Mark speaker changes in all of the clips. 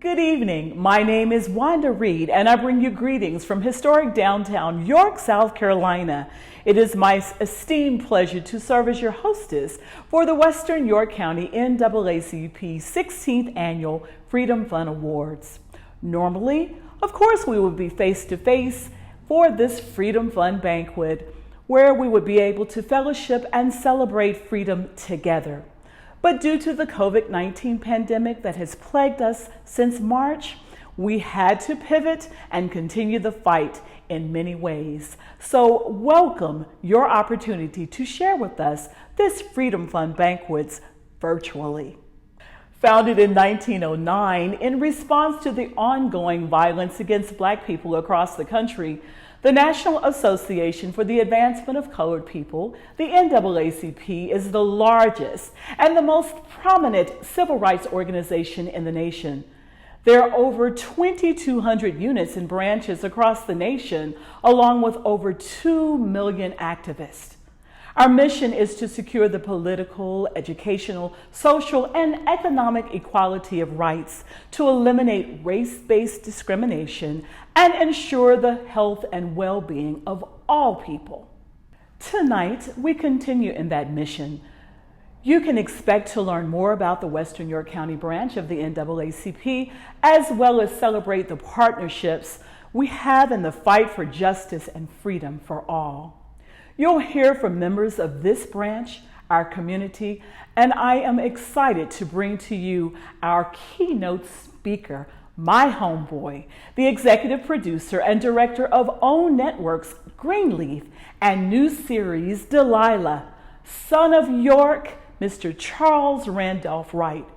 Speaker 1: Good evening. My name is Wanda Reed, and I bring you greetings from historic downtown York, South Carolina. It is my esteemed pleasure to serve as your hostess for the Western York County NAACP 16th Annual Freedom Fund Awards. Normally, of course, we would be face-to-face for this Freedom Fund banquet, where we would be able to fellowship and celebrate freedom together. But due to the COVID-19 pandemic that has plagued us since March, we had to pivot and continue the fight in many ways. So welcome your opportunity to share with us this Freedom Fund banquets virtually. Founded in 1909 in response to the ongoing violence against Black people across the country, the National Association for the Advancement of Colored People, the NAACP, is the largest and the most prominent civil rights organization in the nation. There are over 2,200 units and branches across the nation, along with over 2 million activists. Our mission is to secure the political, educational, social, and economic equality of rights, to eliminate race-based discrimination, and ensure the health and well-being of all people. Tonight, we continue in that mission. You can expect to learn more about the Western York County branch of the NAACP, as well as celebrate the partnerships we have in the fight for justice and freedom for all. You'll hear from members of this branch, our community, and I am excited to bring to you our keynote speaker, my homeboy, the executive producer and director of OWN Network's Greenleaf and new series Delilah, son of York, Mr. Charles Randolph Wright.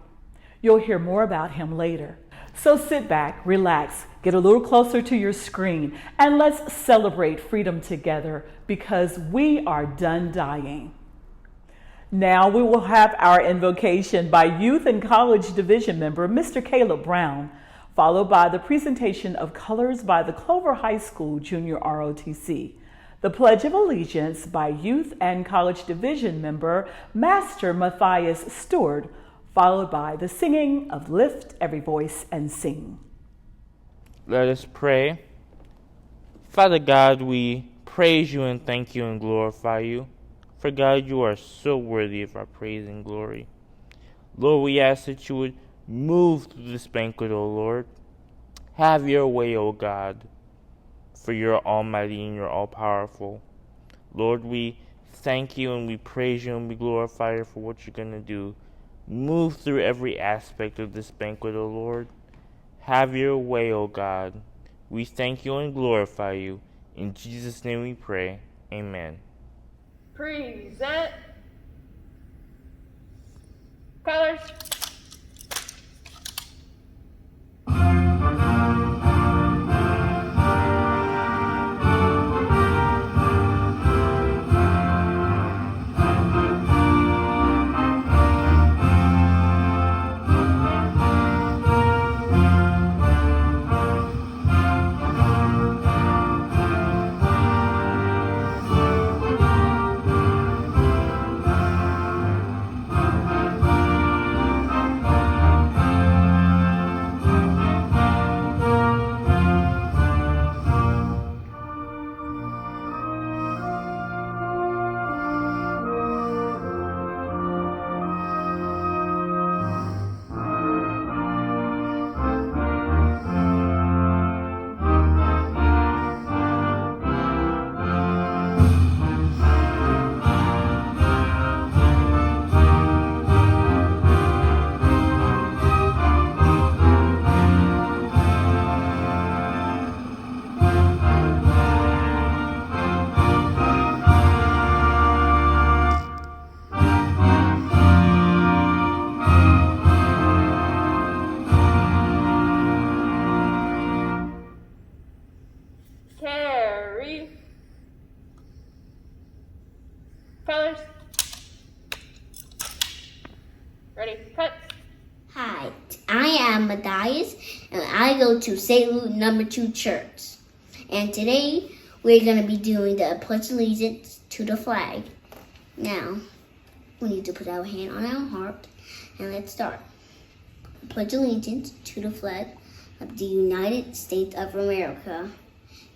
Speaker 1: You'll hear more about him later. So sit back, relax, get a little closer to your screen, and let's celebrate freedom together, because we are done dying. Now we will have our invocation by Youth and College Division member, Mr. Caleb Brown, followed by the presentation of colors by the Clover High School Junior ROTC, the Pledge of Allegiance by Youth and College Division member, Master Matthias Stewart, followed by the singing of Lift Every Voice and Sing.
Speaker 2: Let us pray. Father God, we praise you and thank you and glorify you. For God, you are so worthy of our praise and glory. Lord, we ask that you would move through this banquet, O Lord. Have your way, O God, for you're almighty and you're all-powerful. Lord, we thank you and we praise you and we glorify you for what you're going to do. Move through every aspect of this banquet, O Lord. Have your way, O God. We thank you and glorify you. In Jesus' name we pray. Amen.
Speaker 3: Present. Colors. Colors. Ready, cut.
Speaker 4: Hi, I am Matthias, and I go to St. Luke No. 2 Church. And today, we're going to be doing the Pledge of Allegiance to the flag. Now, we need to put our hand on our heart, and let's start. pledge allegiance to the flag of the United States of America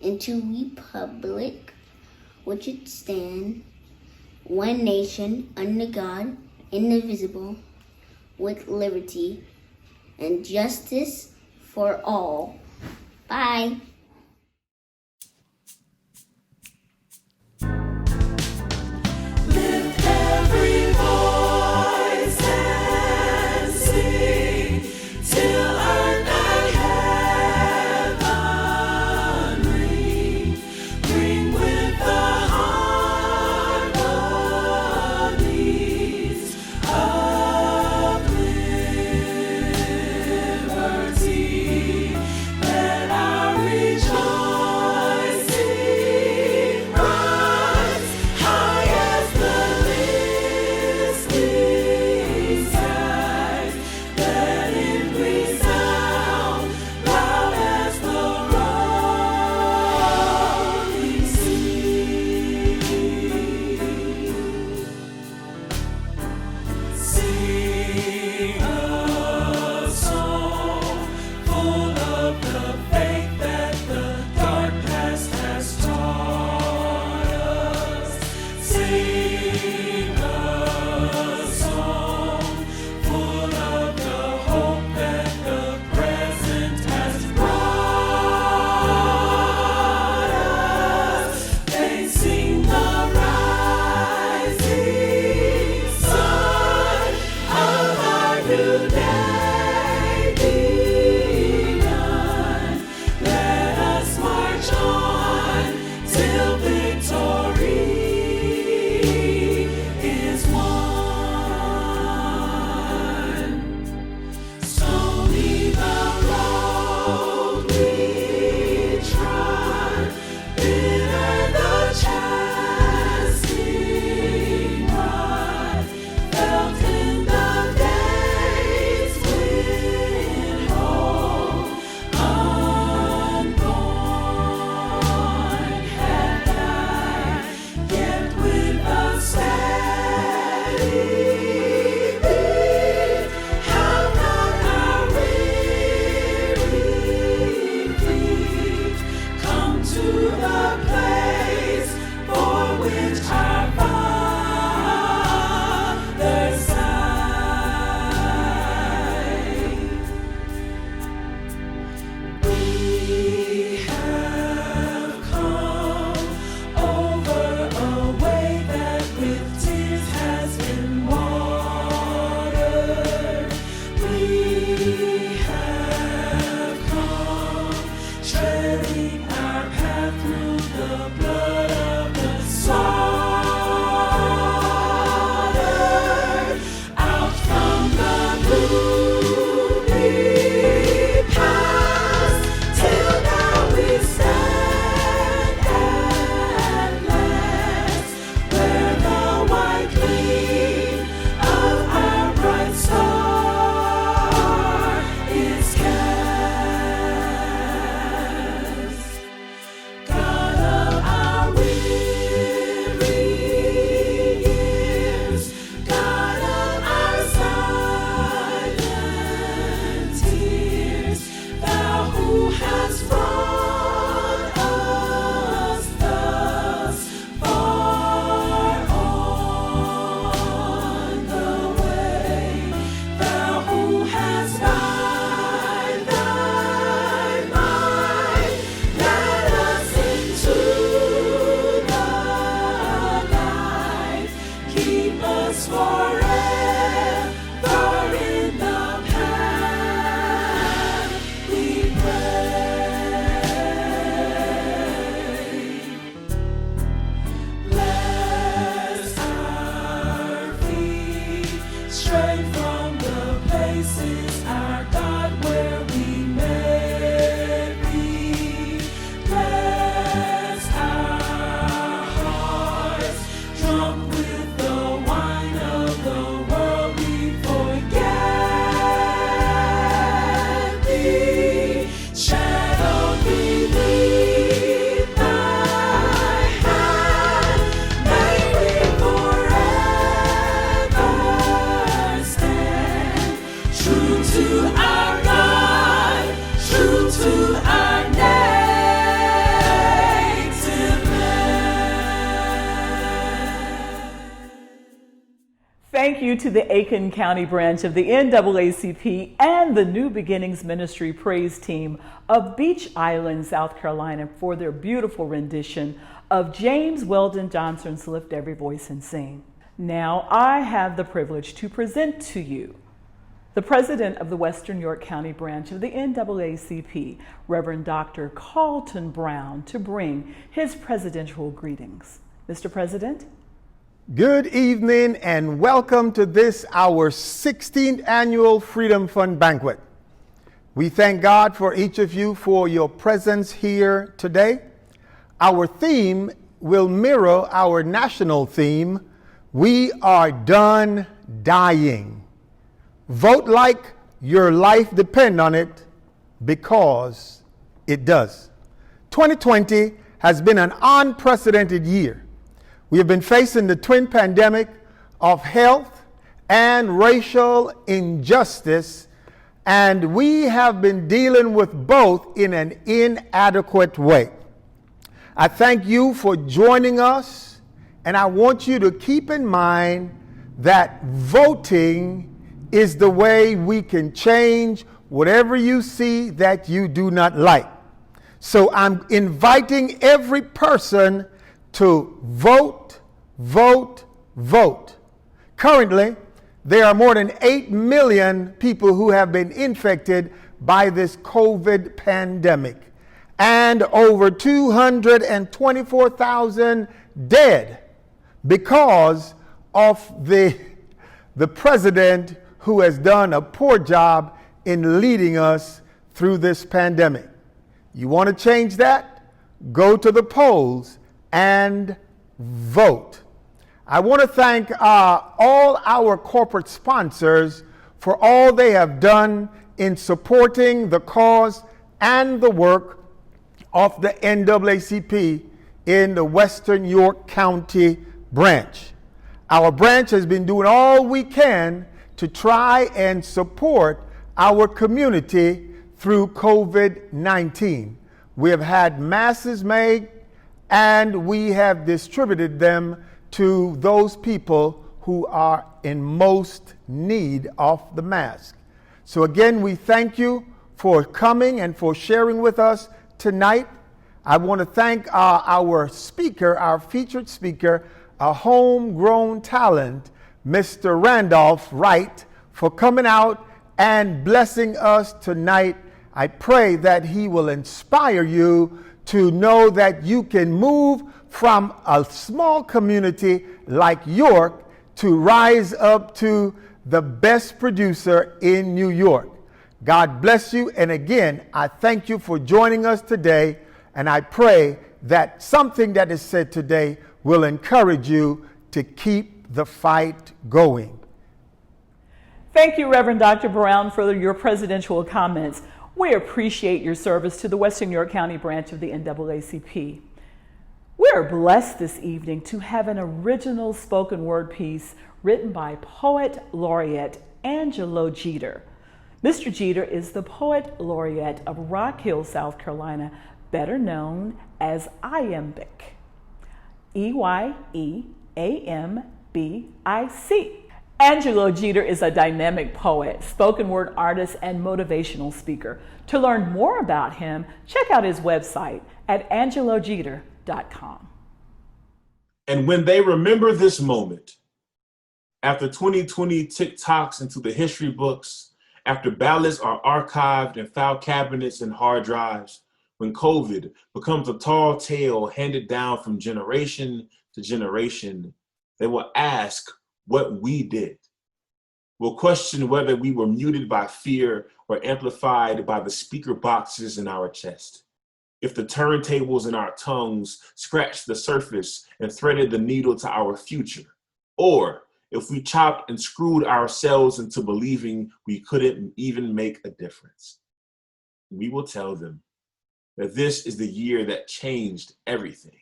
Speaker 4: and to the republic which it stands, one nation, under God, indivisible, with liberty and justice for all. Bye.
Speaker 5: Lift every voice and sing till earth and heaven ring. Ring with the harmonies of liberty. Let our
Speaker 1: you to the Aiken County branch of the NAACP and the New Beginnings Ministry praise team of Beach Island, South Carolina, for their beautiful rendition of James Weldon Johnson's Lift Every Voice and Sing. Now I have the privilege to present to you the president of the Western York County branch of the NAACP, Reverend Dr. Carlton Brown, to bring his presidential greetings. Mr. President.
Speaker 6: Good evening and welcome to this, our 16th annual Freedom Fund Banquet. We thank God for each of you for your presence here today. Our theme will mirror our national theme, We Are Done Dying. Vote like your life depends on it, because it does. 2020 has been an unprecedented year. We have been facing the twin pandemic of health and racial injustice, and we have been dealing with both in an inadequate way. I thank you for joining us, and I want you to keep in mind that voting is the way we can change whatever you see that you do not like. So I'm inviting every person to vote, vote, vote. Currently, there are more than 8 million people who have been infected by this COVID pandemic, and over 224,000 dead because of the president who has done a poor job in leading us through this pandemic. You want to change that? Go to the polls and vote. I want to thank all our corporate sponsors for all they have done in supporting the cause and the work of the NAACP in the Western York County branch. Our branch has been doing all we can to try and support our community through COVID-19. We have had masks made, and we have distributed them to those people who are in most need of the mask. So again, we thank you for coming and for sharing with us tonight. I want to thank our speaker, our featured speaker, a homegrown talent, Mr. Randolph Wright, for coming out and blessing us tonight. I pray that he will inspire you to know that you can move from a small community like York to rise up to the best producer in New York. God bless you. And again, I thank you for joining us today. And I pray that something that is said today will encourage you to keep the fight going.
Speaker 1: Thank you, Reverend Dr. Brown, for your presidential comments. We appreciate your service to the Western York County branch of the NAACP. We are blessed this evening to have an original spoken word piece written by Poet Laureate Angelo Jeter. Mr. Jeter is the Poet Laureate of Rock Hill, South Carolina, better known as Iambic. EYEAMBIC. Angelo Jeter is a dynamic poet, spoken word artist, and motivational speaker. To learn more about him, check out his website at angelojeter.com.
Speaker 7: And when they remember this moment, after 2020 TikToks into the history books, after ballots are archived in file cabinets and hard drives, when COVID becomes a tall tale handed down from generation to generation, they will ask what we did. We'll question whether we were muted by fear or amplified by the speaker boxes in our chest. If the turntables in our tongues scratched the surface and threaded the needle to our future, or if we chopped and screwed ourselves into believing we couldn't even make a difference. We will tell them that this is the year that changed everything.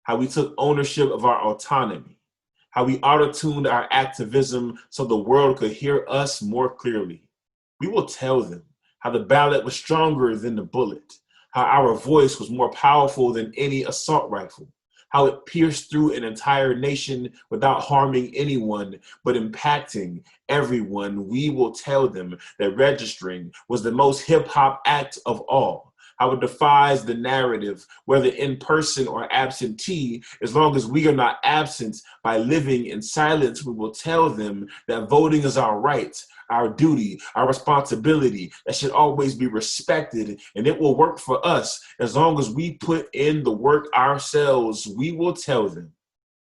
Speaker 7: How we took ownership of our autonomy, how we auto-tuned our activism so the world could hear us more clearly. We will tell them how the ballot was stronger than the bullet, how our voice was more powerful than any assault rifle, how it pierced through an entire nation without harming anyone, but impacting everyone. We will tell them that registering was the most hip-hop act of all. How it defies the narrative, whether in person or absentee, as long as we are not absent by living in silence, we will tell them that voting is our right, our duty, our responsibility, that should always be respected, and it will work for us as long as we put in the work ourselves. We will tell them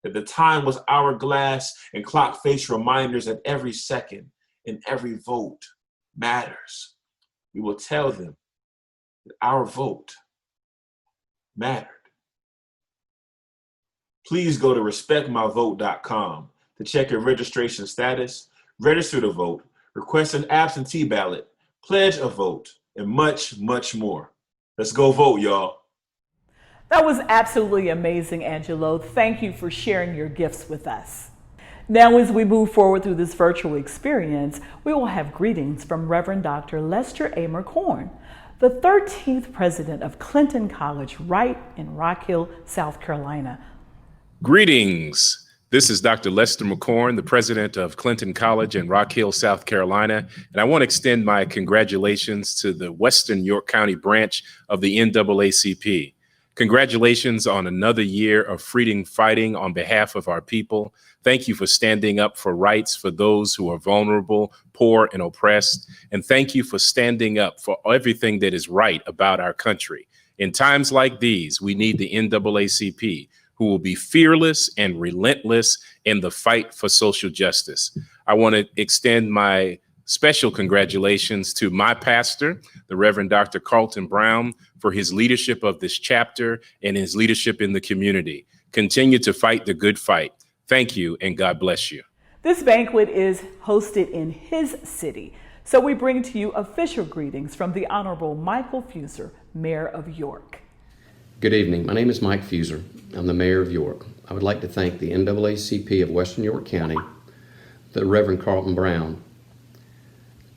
Speaker 7: that the time was hourglass and clock face reminders that every second and every vote matters. We will tell them that our vote mattered. Please go to respectmyvote.com to check your registration status, register to vote, request an absentee ballot, pledge a vote, and much, much more. Let's go vote, y'all.
Speaker 1: That was absolutely amazing, Angelo. Thank you for sharing your gifts with us. Now, as we move forward through this virtual experience, we will have greetings from Reverend Dr. Lester A. McCorn, the 13th president of Clinton College, right in Rock Hill, South Carolina.
Speaker 8: Greetings. This is Dr. Lester McCorn, the president of Clinton College in Rock Hill, South Carolina. And I want to extend my congratulations to the Western York County branch of the NAACP. Congratulations on another year of freedom fighting on behalf of our people. Thank you for standing up for rights for those who are vulnerable, poor, and oppressed. And thank you for standing up for everything that is right about our country. In times like these, we need the NAACP, who will be fearless and relentless in the fight for social justice. I want to extend my special congratulations to my pastor, the Reverend Dr. Carlton Brown, for his leadership of this chapter and his leadership in the community. Continue to fight the good fight. Thank you, and God bless you.
Speaker 1: This banquet is hosted in his city, so we bring to you official greetings from the Honorable Michael Fuser, Mayor of York.
Speaker 9: Good evening. My name is Mike Fuser. I'm the Mayor of York. I would like to thank the NAACP of Western York County, the Reverend Carlton Brown,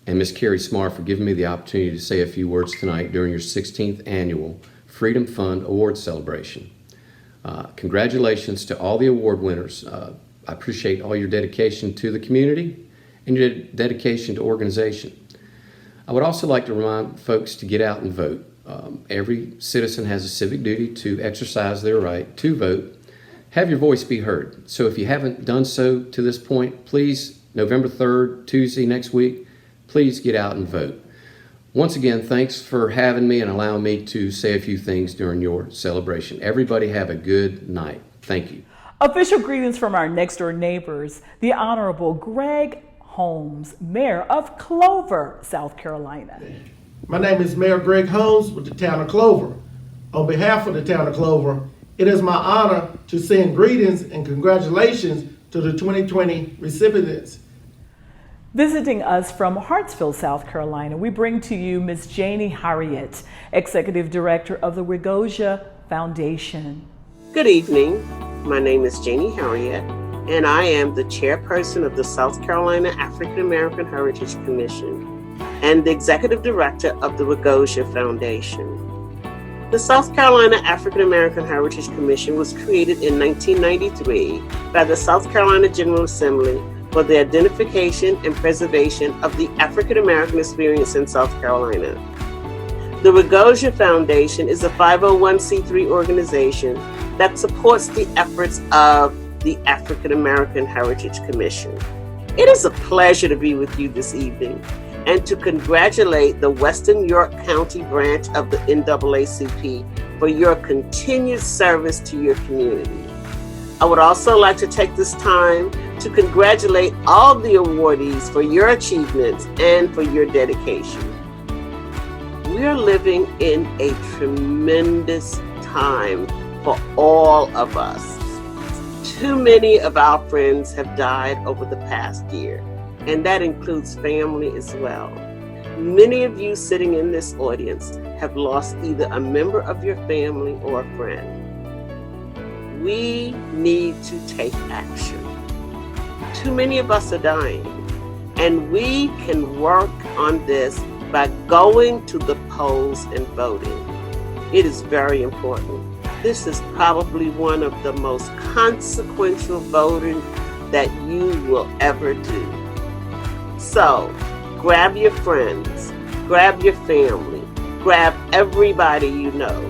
Speaker 9: and Ms. Carrie Smart for giving me the opportunity to say a few words tonight during your 16th annual Freedom Fund Award celebration. Congratulations to all the award winners. I appreciate all your dedication to the community and your dedication to organization. I would also like to remind folks to get out and vote. Every citizen has a civic duty to exercise their right to vote. Have your voice be heard. So if you haven't done so to this point, please, November 3rd, Tuesday next week, please get out and vote. Once again, thanks for having me and allowing me to say a few things during your celebration. Everybody have a good night. Thank you.
Speaker 1: Official greetings from our next door neighbors, the Honorable Greg Holmes, Mayor of Clover, South Carolina.
Speaker 10: My name is Mayor Greg Holmes with the town of Clover. On behalf of the town of Clover, it is my honor to send greetings and congratulations to the 2020 recipients.
Speaker 1: Visiting us from Hartsville, South Carolina, we bring to you Ms. Janie Harriet, Executive Director of the Wigosia Foundation.
Speaker 11: Good evening. My name is Janie Harriet, and I am the chairperson of the South Carolina African American Heritage Commission and the Executive Director of the Wigosia Foundation. The South Carolina African American Heritage Commission was created in 1993 by the South Carolina General Assembly for the identification and preservation of the African American experience in South Carolina. The Wigosia Foundation is a 501c3 organization that supports the efforts of the African American Heritage Commission. It is a pleasure to be with you this evening and to congratulate the Western York County branch of the NAACP for your continued service to your community. I would also like to take this time to congratulate all the awardees for your achievements and for your dedication. We are living in a tremendous time for all of us. Too many of our friends have died over the past year, and that includes family as well. Many of you sitting in this audience have lost either a member of your family or a friend. We need to take action. Too many of us are dying, and we can work on this by going to the polls and voting. It is very important. This is probably one of the most consequential voting that you will ever do. So, grab your friends, grab your family, grab everybody you know.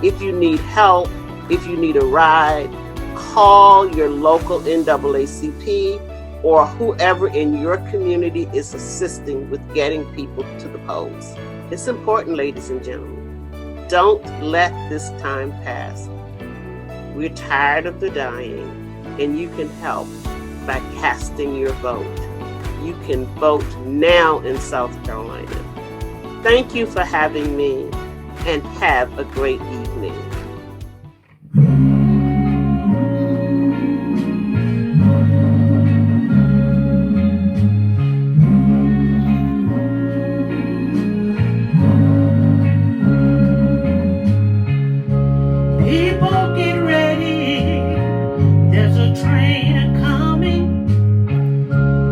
Speaker 11: If you need help, if you need a ride, call your local NAACP or whoever in your community is assisting with getting people to the polls. It's important, ladies and gentlemen. Don't let this time pass. We're tired of the dying, and you can help by casting your vote. You can vote now in South Carolina. Thank you for having me, and have a great evening.
Speaker 5: People get ready, there's a train a-coming.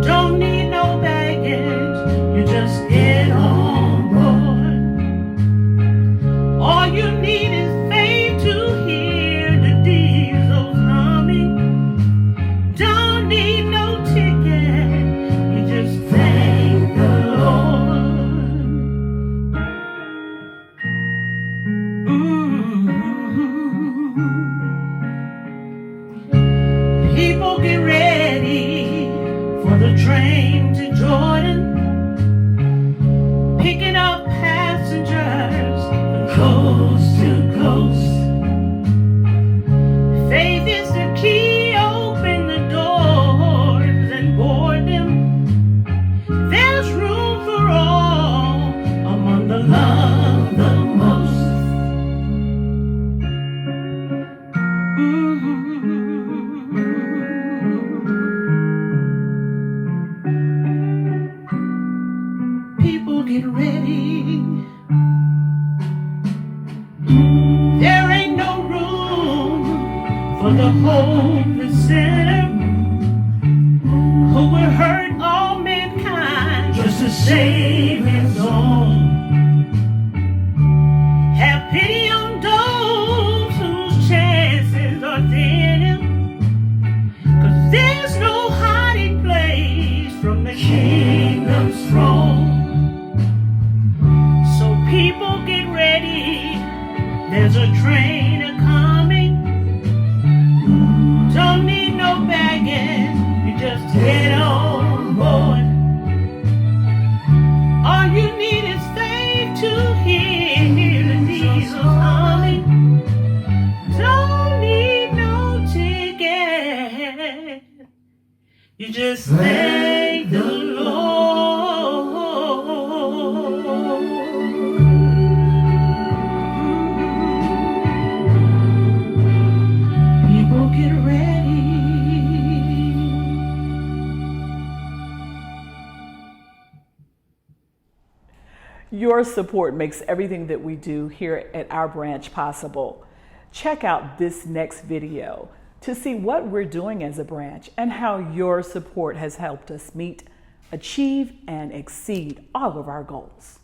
Speaker 5: Don't need no baggage, you just get on board. All you need is faith to hear the diesels humming. Don't need no ticket, you just thank the Lord. People get ready for the train to Jordan, picking up passengers from coast to coast. Faith is the key, open the doors and board them. There's room for all among the loved the most. People get ready. There ain't no room for the hopeless sinner who will hurt all mankind just to save his own. Have pity on those whose chances are thin, 'cause there's no hiding place from the kingdom's throne. So people get ready, there's a train a-coming. Don't need no baggage, you just get on board. All you need is faith to hear the diesels humming. Don't need no ticket, you just thank the Lord. People get ready.
Speaker 1: Your support makes everything that we do here at our branch possible. Check out this next video to see what we're doing as a branch and how your support has helped us meet, achieve, and exceed all of our goals.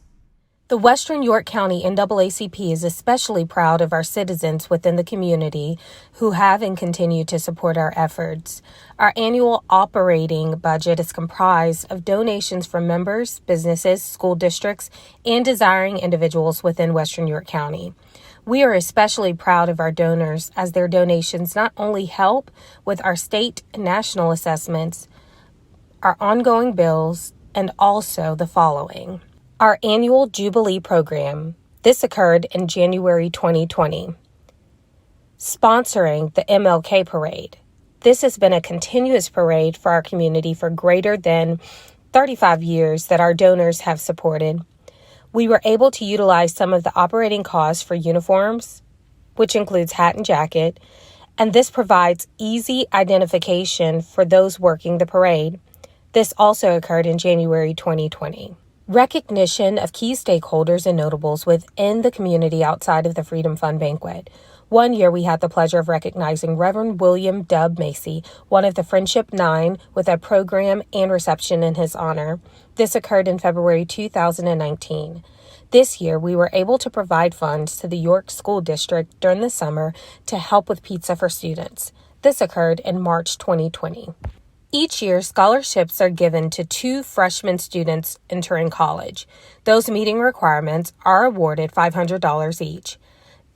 Speaker 12: The Western York County NAACP is especially proud of our citizens within the community who have and continue to support our efforts. Our annual operating budget is comprised of donations from members, businesses, school districts, and desiring individuals within Western York County. We are especially proud of our donors as their donations not only help with our state and national assessments, our ongoing bills, and also the following. Our annual Jubilee program. This occurred in January 2020. Sponsoring the MLK Parade. This has been a continuous parade for our community for greater than 35 years that our donors have supported. We were able to utilize some of the operating costs for uniforms, which includes hat and jacket, and this provides easy identification for those working the parade. This also occurred in January 2020. Recognition of key stakeholders and notables within the community outside of the Freedom Fund banquet. One year, we had the pleasure of recognizing Reverend William Dub Macy, one of the Friendship Nine, with a program and reception in his honor. This occurred in February 2019. This year, we were able to provide funds to the York School District during the summer to help with pizza for students. This occurred in March 2020. Each year, scholarships are given to 2 freshman students entering college. Those meeting requirements are awarded $500 each.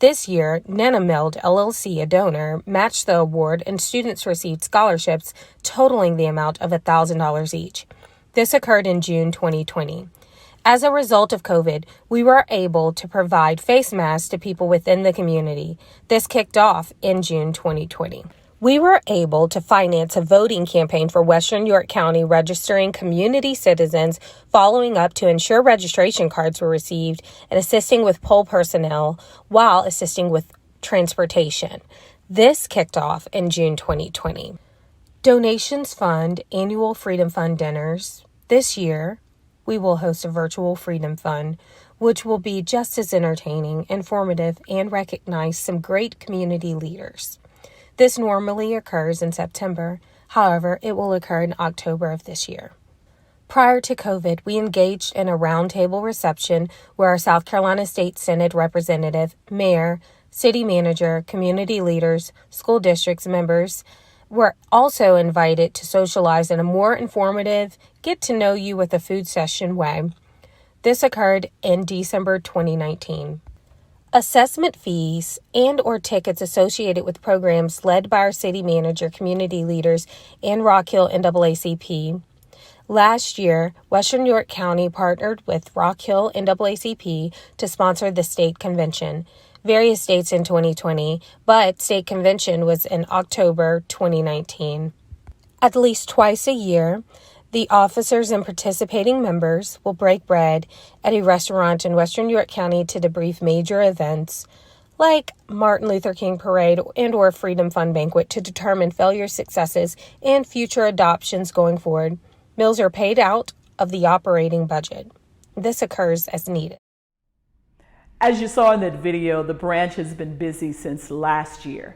Speaker 12: This year, Nenameld LLC, a donor, matched the award and students received scholarships totaling the amount of $1,000 each. This occurred in June 2020. As a result of COVID, we were able to provide face masks to people within the community. This kicked off in June 2020. We were able to finance a voting campaign for Western York County, registering community citizens, following up to ensure registration cards were received, and assisting with poll personnel while assisting with transportation. This kicked off in June 2020. Donations fund annual Freedom Fund dinners. This year, we will host a virtual Freedom Fund, which will be just as entertaining, informative, and recognize some great community leaders. This normally occurs in September. However, it will occur in October of this year. Prior to COVID, we engaged in a roundtable reception where our South Carolina State Senate representative, mayor, city manager, community leaders, school districts members were also invited to socialize in a more informative, get-to-know-you with a food session way. This occurred in December 2019. Assessment fees and or tickets associated with programs led by our city manager, community leaders, and Rock Hill NAACP. Last year, Western York County partnered with Rock Hill NAACP to sponsor the state convention. Various dates in 2020, but state convention was in October 2019. At least twice a year, the officers and participating members will break bread at a restaurant in Western York County to debrief major events like Martin Luther King Parade and or Freedom Fund Banquet to determine failure, successes, and future adoptions going forward. Meals are paid out of the operating budget. This occurs as needed.
Speaker 1: As you saw in that video, the branch has been busy since last year.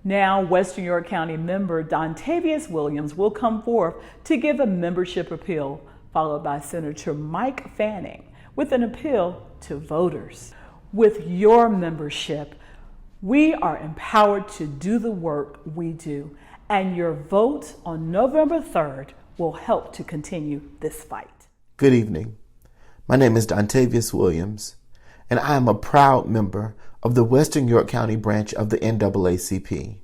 Speaker 1: Now, Western York County member Dontavius Williams will come forth to give a membership appeal, followed by Senator Mike Fanning with an appeal to voters. With your membership, we are empowered to do the work we do, and your vote on November 3rd will help to continue this fight.
Speaker 13: Good evening. My name is Dontavius Williams, and I am a proud member of the Western York County branch of the NAACP.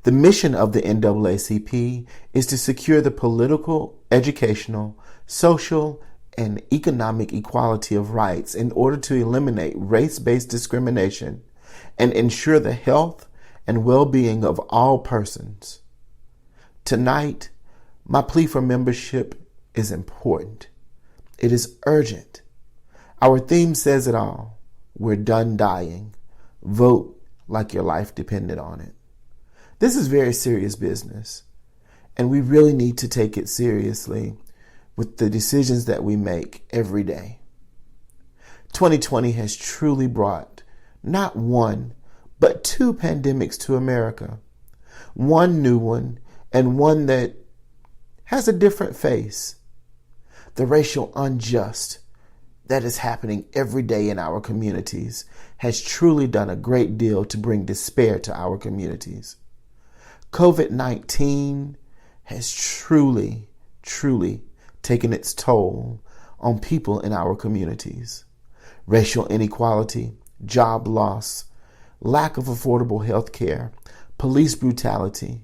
Speaker 13: The mission of the NAACP is to secure the political, educational, social, and economic equality of rights in order to eliminate race-based discrimination and ensure the health and well-being of all persons. Tonight, my plea for membership is important. It is urgent. Our theme says it all. We're done dying. Vote like your life depended on it. This is very serious business, and we really need to take it seriously with the decisions that we make every day. 2020 has truly brought not one, but 2 pandemics to America. One new one and one that has a different face. The racial unjust that is happening every day in our communities has truly done a great deal to bring despair to our communities. COVID-19 has truly taken its toll on people in our communities. Racial inequality, job loss, lack of affordable health care, police brutality,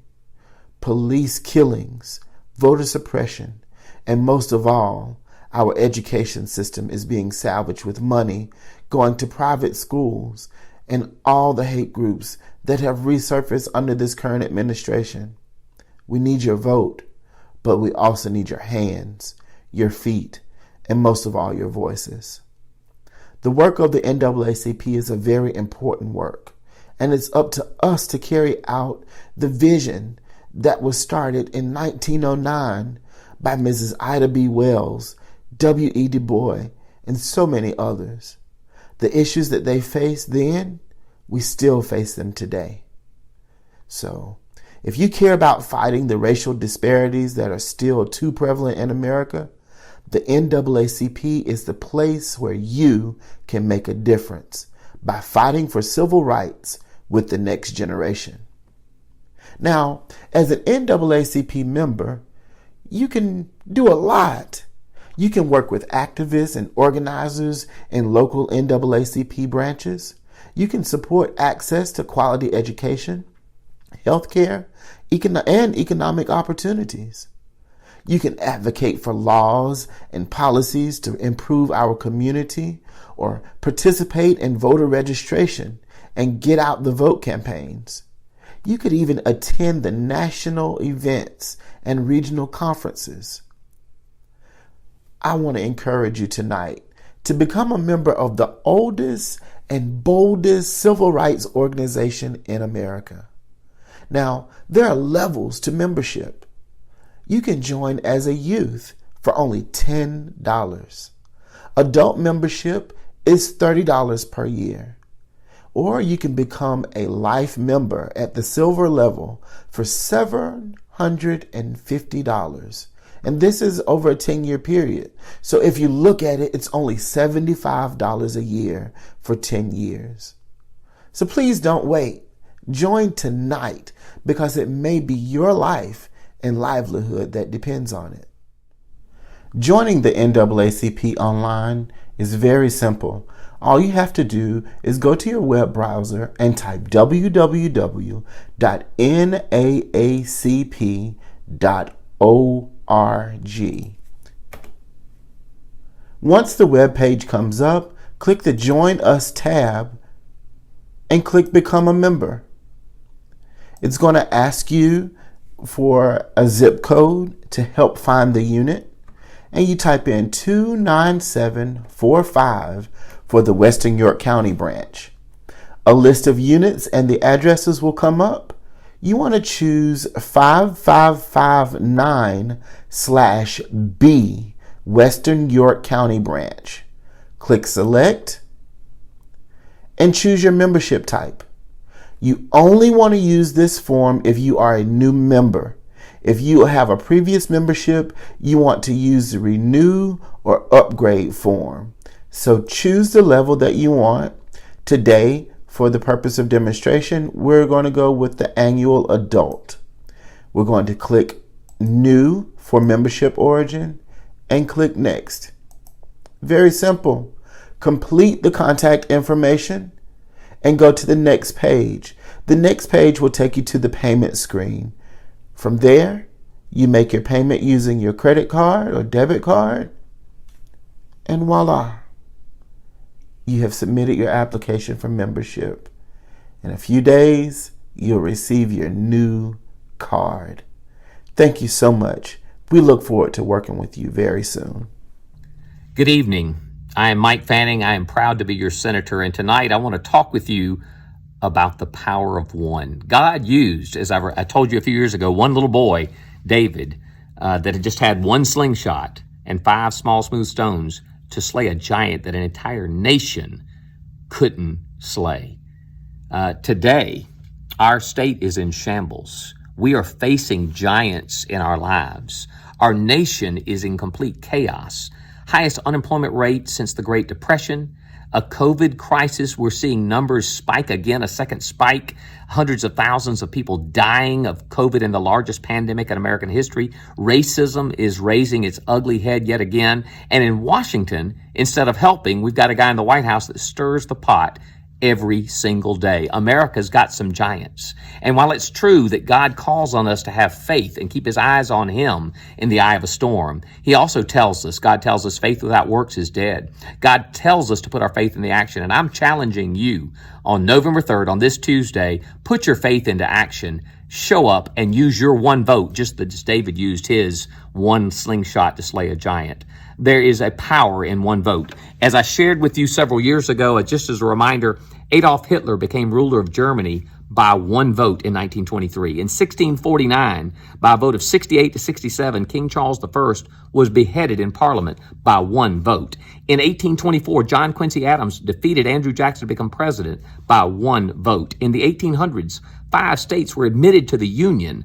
Speaker 13: police killings, voter suppression, and most of all, our education system is being salvaged with money going to private schools and all the hate groups that have resurfaced under this current administration. We need your vote, but we also need your hands, your feet, and most of all, your voices. The work of the NAACP is a very important work, and it's up to us to carry out the vision that was started in 1909 by Mrs. Ida B. Wells, W.E. Du Bois, and so many others. The issues that they faced then we still face them today. So, if you care about fighting the racial disparities that are still too prevalent in America, the NAACP is the place where you can make a difference by fighting for civil rights with the next generation. Now, as an NAACP member, you can do a lot. You can work with activists and organizers in local NAACP branches. You can support access to quality education, healthcare, and economic opportunities. You can advocate for laws and policies to improve our community, or participate in voter registration and get out the vote campaigns. You could even attend the national events and regional conferences. I want to encourage you tonight to become a member of the oldest and boldest civil rights organization in America. Now, there are levels to membership. You can join as a youth for only $10. Adult membership is $30 per year. Or you can become a life member at the silver level for $750. And this is over a 10-year period. So if you look at it, it's only $75 a year for 10 years. So please don't wait. Join tonight, because it may be your life and livelihood that depends on it. Joining the NAACP online is very simple. All you have to do is go to your web browser and type www.naacp.org. Once the web page comes up, click the Join Us tab and click Become a Member. It's going to ask you for a zip code to help find the unit, and you type in 29745 for the Western York County branch. A list of units and the addresses will come up. You want to choose 5559/B Western York County branch. Click Select and choose your membership type. You only want to use this form if you are a new member. If you have a previous membership, you want to use the Renew or Upgrade form. So choose the level that you want. Today, for the purpose of demonstration, we're going to go with the Annual Adult. We're going to click New for membership origin and click Next. Very simple. Complete the contact information and go to the next page. The next page will take you to the payment screen. From there, you make your payment using your credit card or debit card, and voila, you have submitted your application for membership. In a few days, you'll receive your new card. Thank you so much. We look forward to working with you very soon.
Speaker 14: Good evening. I am Mike Fanning. I am proud to be your senator, and tonight I want to talk with you about the power of one. God used, as I told you a few years ago, one little boy, David, that had just had one slingshot and 5 small smooth stones to slay a giant that an entire nation couldn't slay. Today, our state is in shambles. We are facing giants in our lives. Our nation is in complete chaos. Highest unemployment rate since the Great Depression. A COVID crisis, we're seeing numbers spike again, a second spike. Hundreds of thousands of people dying of COVID in the largest pandemic in American history. Racism is raising its ugly head yet again. And in Washington, instead of helping, we've got a guy in the White House that stirs the pot every single day. America's got some giants. And while it's true that God calls on us to have faith and keep his eyes on him in the eye of a storm, he also tells us, God tells us faith without works is dead. God tells us to put our faith in the action. And I'm challenging you on November 3rd, on this Tuesday, put your faith into action. Show up and use your one vote, just as David used his one slingshot to slay a giant. There is a power in one vote. As I shared with you several years ago, just as a reminder, Adolf Hitler became ruler of Germany by one vote in 1923. In 1649, by a vote of 68 to 67, King Charles I was beheaded in Parliament by one vote. In 1824, John Quincy Adams defeated Andrew Jackson to become president by one vote. In the 1800s, 5 states were admitted to the Union,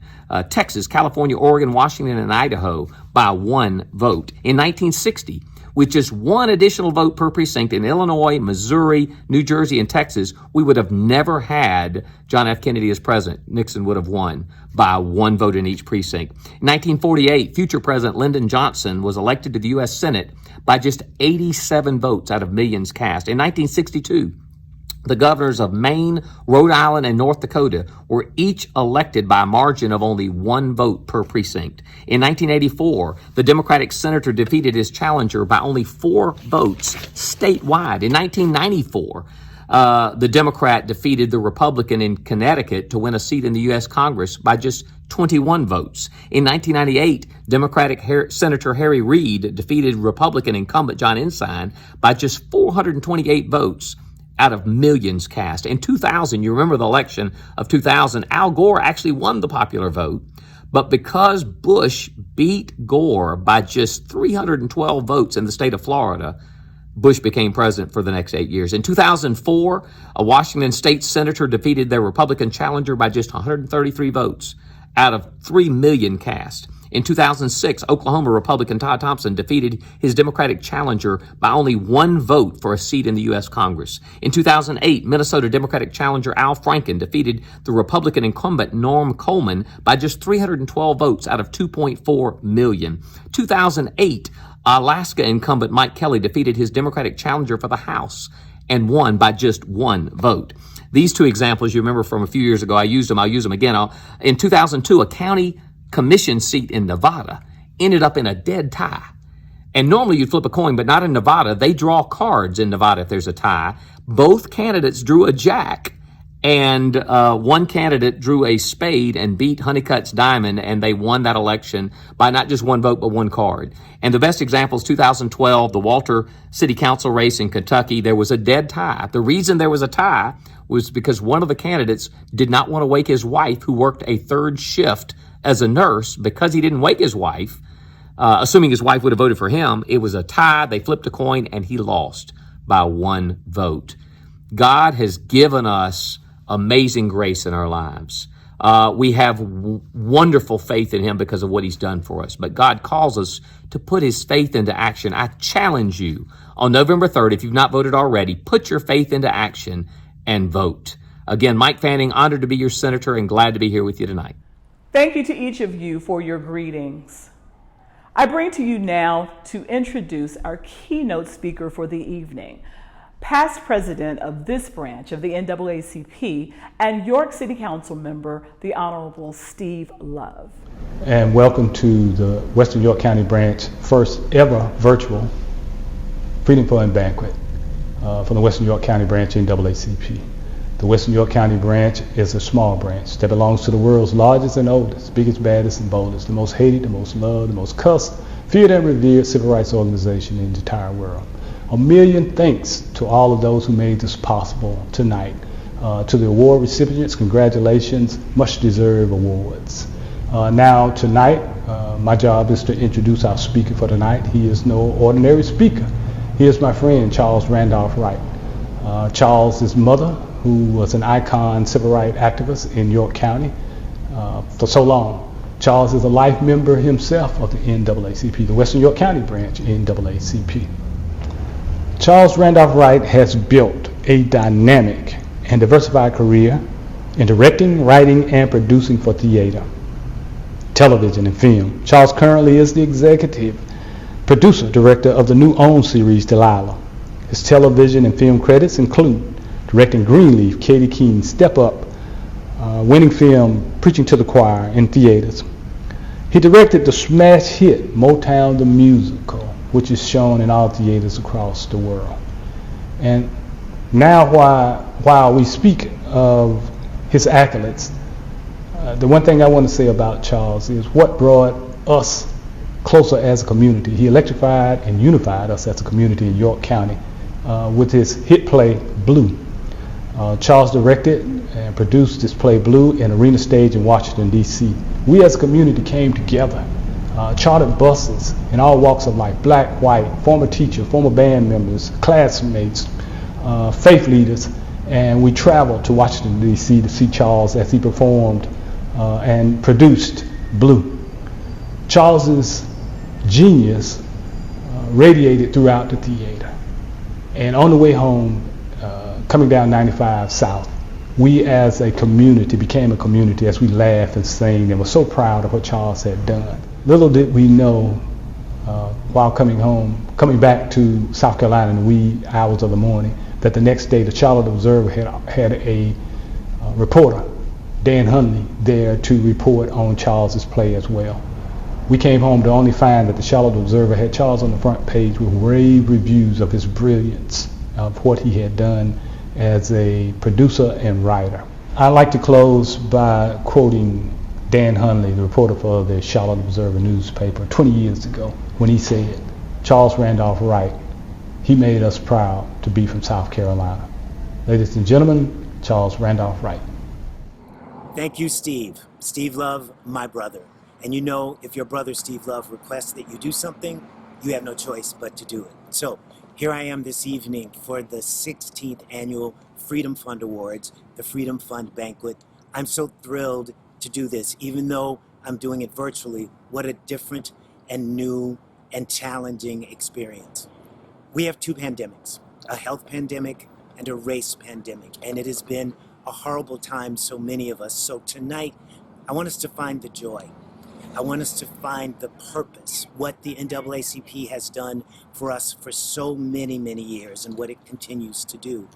Speaker 14: Texas, California, Oregon, Washington, and Idaho, by one vote. In 1960, with just one additional vote per precinct in Illinois, Missouri, New Jersey, and Texas, we would have never had John F. Kennedy as president. Nixon would have won by one vote in each precinct. In 1948, future President Lyndon Johnson was elected to the U.S. Senate by just 87 votes out of millions cast. In 1962, the governors of Maine, Rhode Island, and North Dakota were each elected by a margin of only one vote per precinct. In 1984, the Democratic senator defeated his challenger by only 4 votes statewide. In 1994, the Democrat defeated the Republican in Connecticut to win a seat in the U.S. Congress by just 21 votes. In 1998, Democratic Senator Harry Reid defeated Republican incumbent John Ensign by just 428 votes out of millions cast. In 2000, you remember the election of 2000, Al Gore actually won the popular vote, but because Bush beat Gore by just 312 votes in the state of Florida, Bush became president for the next 8 years. In 2004, a Washington state senator defeated their Republican challenger by just 133 votes out of 3 million cast. In 2006, Oklahoma Republican Todd Thompson defeated his Democratic challenger by only one vote for a seat in the U.S. Congress. In 2008, Minnesota Democratic challenger Al Franken defeated the Republican incumbent Norm Coleman by just 312 votes out of 2.4 million. 2008, Alaska incumbent Mike Kelly defeated his Democratic challenger for the House and won by just one vote. These 2 examples you remember from a few years ago. I'll use them again. In 2002, a county commission seat in Nevada ended up in a dead tie. And normally you'd flip a coin, but not in Nevada. They draw cards in Nevada if there's a tie. Both candidates drew a jack, and one candidate drew a spade and beat Honeycutt's diamond, and they won that election by not just one vote, but one card. And the best example is 2012, the Walter City Council race in Kentucky. There was a dead tie. The reason there was a tie was because one of the candidates did not want to wake his wife, who worked a 3rd shift as a nurse. Because he didn't wake his wife, assuming his wife would have voted for him, it was a tie. They flipped a coin and he lost by one vote. God has given us amazing grace in our lives. We have wonderful faith in him because of what he's done for us. But God calls us to put his faith into action. I challenge you on November 3rd, if you've not voted already, put your faith into action and vote. Again, Mike Fanning, honored to be your senator and glad to be here with you tonight.
Speaker 1: Thank you to each of you for your greetings. I bring to you now to introduce our keynote speaker for the evening, past president of this branch of the NAACP and York City Council member, the Honorable Steve Love.
Speaker 15: And welcome to the Western York County branch first ever virtual Freedom Fund banquet from the Western York County branch NAACP. The Western York County branch is a small branch that belongs to the world's largest and oldest, biggest, baddest, and boldest, the most hated, the most loved, the most cussed, feared, and revered civil rights organization in the entire world. A million thanks to all of those who made this possible tonight. To the award recipients, congratulations, much deserved awards. Now tonight, my job is to introduce our speaker for tonight. He is no ordinary speaker. He is my friend, Charles Randolph Wright. Charles' mother, who was an icon civil rights activist in York County for so long. Charles is a life member himself of the NAACP, the Western York County branch NAACP. Charles Randolph Wright has built a dynamic and diversified career in directing, writing, and producing for theater, television, and film. Charles currently is the executive producer, director of the new OWN series, Delilah. His television and film credits include directing Greenleaf, Katie Keene's Step Up, winning film Preaching to the Choir in theaters. He directed the smash hit Motown the Musical, which is shown in all theaters across the world. And now while we speak of his accolades, the one thing I want to say about Charles is what brought us closer as a community. He electrified and unified us as a community in York County with his hit play, Blue. Charles directed and produced this play Blue in Arena Stage in Washington, D.C. We as a community came together, chartered buses in all walks of life, black, white, former teachers, former band members, classmates, faith leaders, and we traveled to Washington, D.C. to see Charles as he performed and produced Blue. Charles's genius radiated throughout the theater. And on the way home, coming down 95 South, we as a community became a community as we laughed and sang and were so proud of what Charles had done. Little did we know while coming back to South Carolina in the wee hours of the morning, that the next day the Charlotte Observer had a reporter, Dan Hunley, there to report on Charles's play as well. We came home to only find that the Charlotte Observer had Charles on the front page with rave reviews of his brilliance, of what he had done as a producer and writer. I'd like to close by quoting Dan Hunley, the reporter for the Charlotte Observer newspaper 20 years ago, when he said, "Charles Randolph Wright, he made us proud to be from South Carolina." Ladies and gentlemen, Charles Randolph Wright.
Speaker 16: Thank you, Steve. Steve Love, my brother. And you know, if your brother Steve Love requests that you do something, you have no choice but to do it. So here I am this evening for the 16th Annual Freedom Fund Awards, the Freedom Fund Banquet. I'm so thrilled to do this, even though I'm doing it virtually. What a different and new and challenging experience. We have two pandemics, a health pandemic and a race pandemic, and it has been a horrible time, so many of us. So tonight, I want us to find the joy. I want us to find the purpose, what the NAACP has done for us for so many, many years and what it continues to do.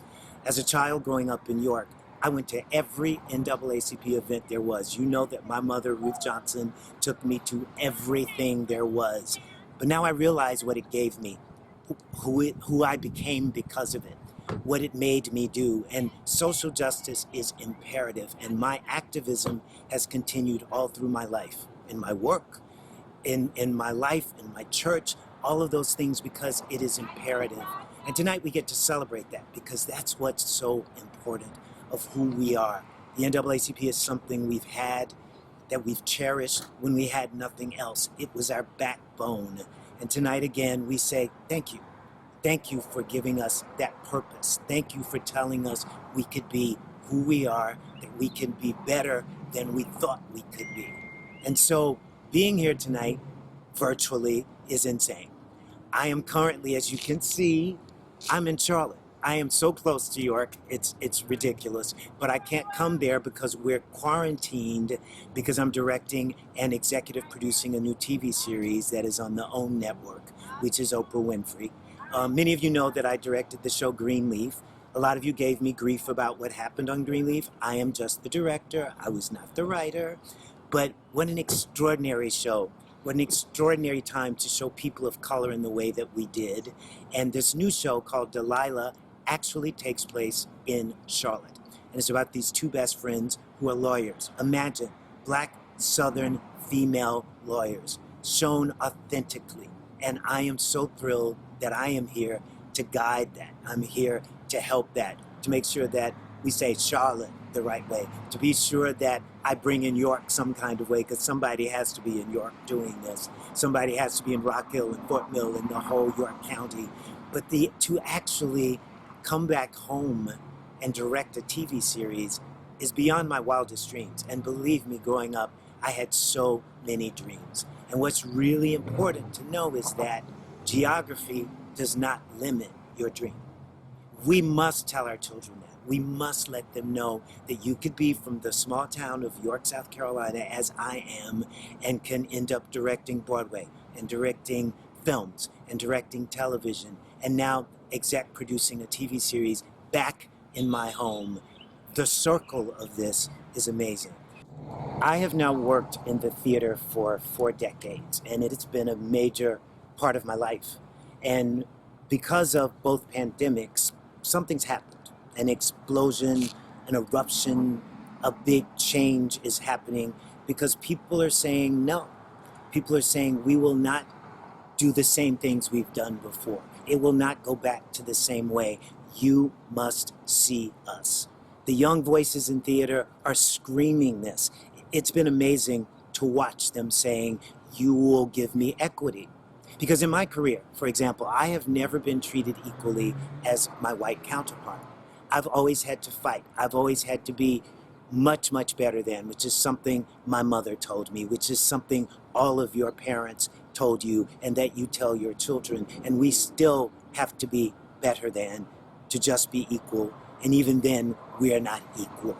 Speaker 16: As a child growing up in York, I went to every NAACP event there was. You know that my mother, Ruth Johnson, took me to everything there was. But now I realize what it gave me, who I became because of it, what it made me do. And social justice is imperative, and my activism has continued all through my life, in my work, in my life, in my church, all of those things, because it is imperative. And tonight we get to celebrate that, because that's what's so important of who we are. The NAACP is something we've had, that we've cherished when we had nothing else. It was our backbone. And tonight again, we say thank you. Thank you for giving us that purpose. Thank you for telling us we could be who we are, that we can be better than we thought we could be. And so being here tonight virtually is insane. I am currently, as you can see, I'm in Charlotte. I am so close to York, it's ridiculous, but I can't come there because we're quarantined, because I'm directing and executive producing a new TV series that is on the OWN network, which is Oprah Winfrey. Many of you know that I directed the show Greenleaf. A lot of you gave me grief about what happened on Greenleaf. I am just the director. I was not the writer. But what an extraordinary show. What an extraordinary time to show people of color in the way that we did. And this new show called Delilah actually takes place in Charlotte. And it's about these two best friends who are lawyers. Imagine black, Southern, female lawyers shown authentically. And I am so thrilled that I am here to guide that. I'm here to help that, to make sure that we say Charlotte the right way, to be sure that I bring in York some kind of way, because somebody has to be in York doing this. Somebody has to be in Rock Hill and Fort Mill and the whole York County. But to actually come back home and direct a TV series is beyond my wildest dreams. And believe me, growing up, I had so many dreams. And what's really important to know is that geography does not limit your dream. We must tell our children that. We must let them know that you could be from the small town of York, South Carolina, as I am, and can end up directing Broadway and directing films and directing television, and now exec producing a TV series back in my home. The circle of this is amazing. I have now worked in the theater for 4 decades, and it has been a major part of my life. And because of both pandemics, something's happened. An explosion, an eruption, a big change is happening, because people are saying no. People are saying we will not do the same things we've done before. It will not go back to the same way. You must see us. The The young voices in theater are screaming this. It's been amazing to watch them saying, you will give me equity. Because in my career, for example, I have never been treated equally as my white counterpart. I've always had to fight. I've always had to be much, much better than, which is something my mother told me, which is something all of your parents told you and that you tell your children. And we still have to be better than to just be equal. And even then, we are not equal.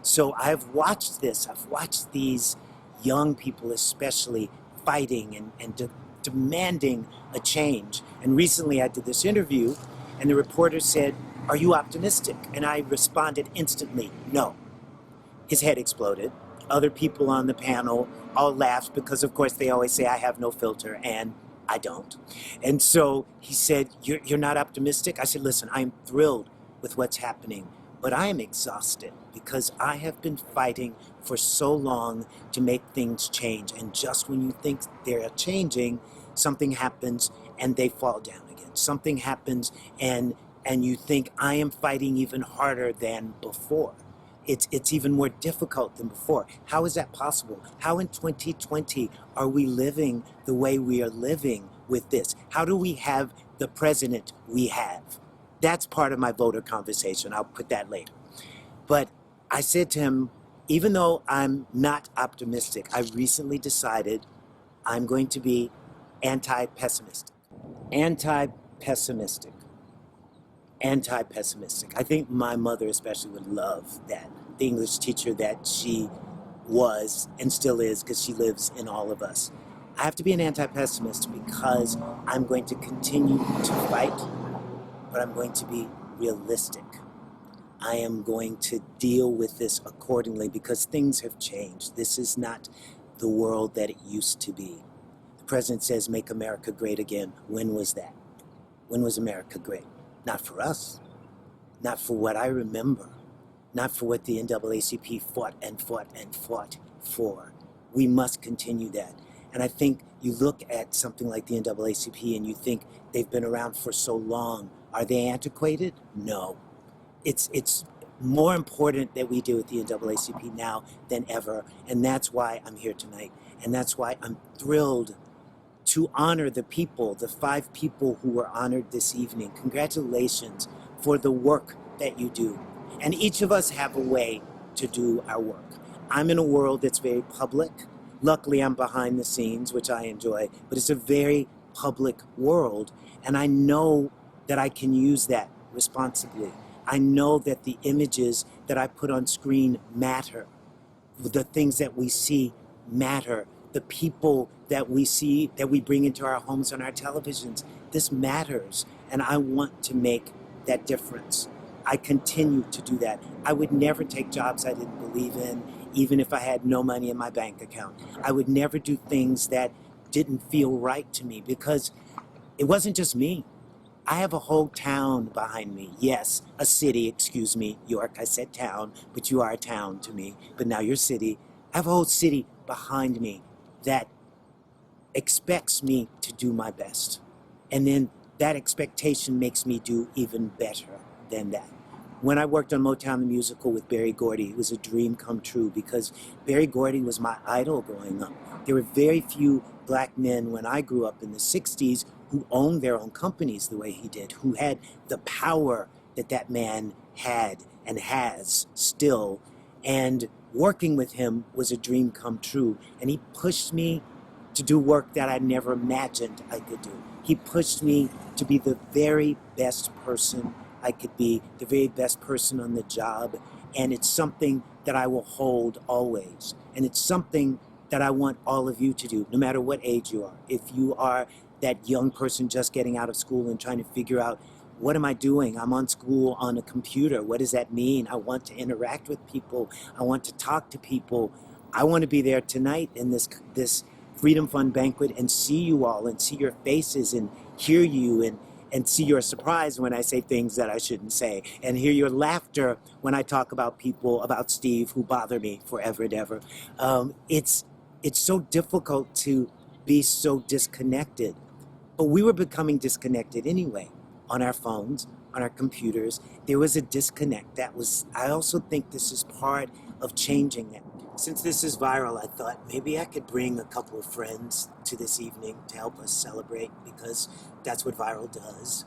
Speaker 16: So I've watched this. I've watched these young people especially fighting and demanding a change. And recently I did this interview and the reporter said, are you optimistic? And I responded instantly, no. His head exploded. Other people on the panel all laughed because, of course, they always say I have no filter, and I don't. And so he said, you're not optimistic? I said, listen, I'm thrilled with what's happening, but I am exhausted because I have been fighting for so long to make things change. And just when you think they're changing, something happens and they fall down again. Something happens and you think I am fighting even harder than before. It's even more difficult than before. How is that possible? How in 2020 are we living the way we are living with this? How do we have the president we have? That's part of my voter conversation. I'll put that later. But I said to him, even though I'm not optimistic, I recently decided I'm going to be anti-pessimistic. Anti-pessimistic. Anti-pessimistic. I think my mother especially would love that. The English teacher that she was and still is, because she lives in all of us. I have to be an anti-pessimist because I'm going to continue to fight, but I'm going to be realistic. I am going to deal with this accordingly because things have changed. This is not the world that it used to be. The president says, make America great again. When was that? When was America great? Not for us, not for what I remember, not for what the NAACP fought and fought and fought for. We must continue that. And I think you look at something like the NAACP and you think they've been around for so long. Are they antiquated? No. It's more important that we do with the NAACP now than ever. And that's why I'm here tonight. And that's why I'm thrilled to honor the people, the 5 people who were honored this evening. Congratulations for the work that you do. And each of us have a way to do our work. I'm in a world that's very public. Luckily, I'm behind the scenes, which I enjoy, but it's a very public world. And I know that I can use that responsibly. I know that the images that I put on screen matter. The things that we see matter. The people that we see, that we bring into our homes on our televisions, this matters. And I want to make that difference. I continue to do that. I would never take jobs I didn't believe in, even if I had no money in my bank account. I would never do things that didn't feel right to me because it wasn't just me. I have a whole town behind me. Yes, a city, excuse me, York. I said town, but you are a town to me. But now you're city. I have a whole city behind me that expects me to do my best. And then that expectation makes me do even better than that. When I worked on Motown the Musical with Berry Gordy, it was a dream come true because Berry Gordy was my idol growing up. There were very few black men when I grew up in the 60s who owned their own companies the way he did, who had the power that that man had and has still. And working with him was a dream come true. And he pushed me to do work that I never imagined I could do. He pushed me to be the very best person I could be, the very best person on the job. And it's something that I will hold always. And it's something that I want all of you to do, no matter what age you are. If you are that young person just getting out of school and trying to figure out, what am I doing? I'm on school on a computer. What does that mean? I want to interact with people. I want to talk to people. I want to be there tonight in this Freedom Fund banquet and see you all and see your faces and hear you and see your surprise when I say things that I shouldn't say and hear your laughter when I talk about people, about Steve, who bother me forever and ever. It's so difficult to be so disconnected, but we were becoming disconnected anyway, on our phones, on our computers. There was a disconnect. I also think this is part of changing that. Since this is viral, I thought maybe I could bring a couple of friends to this evening to help us celebrate, because that's what viral does.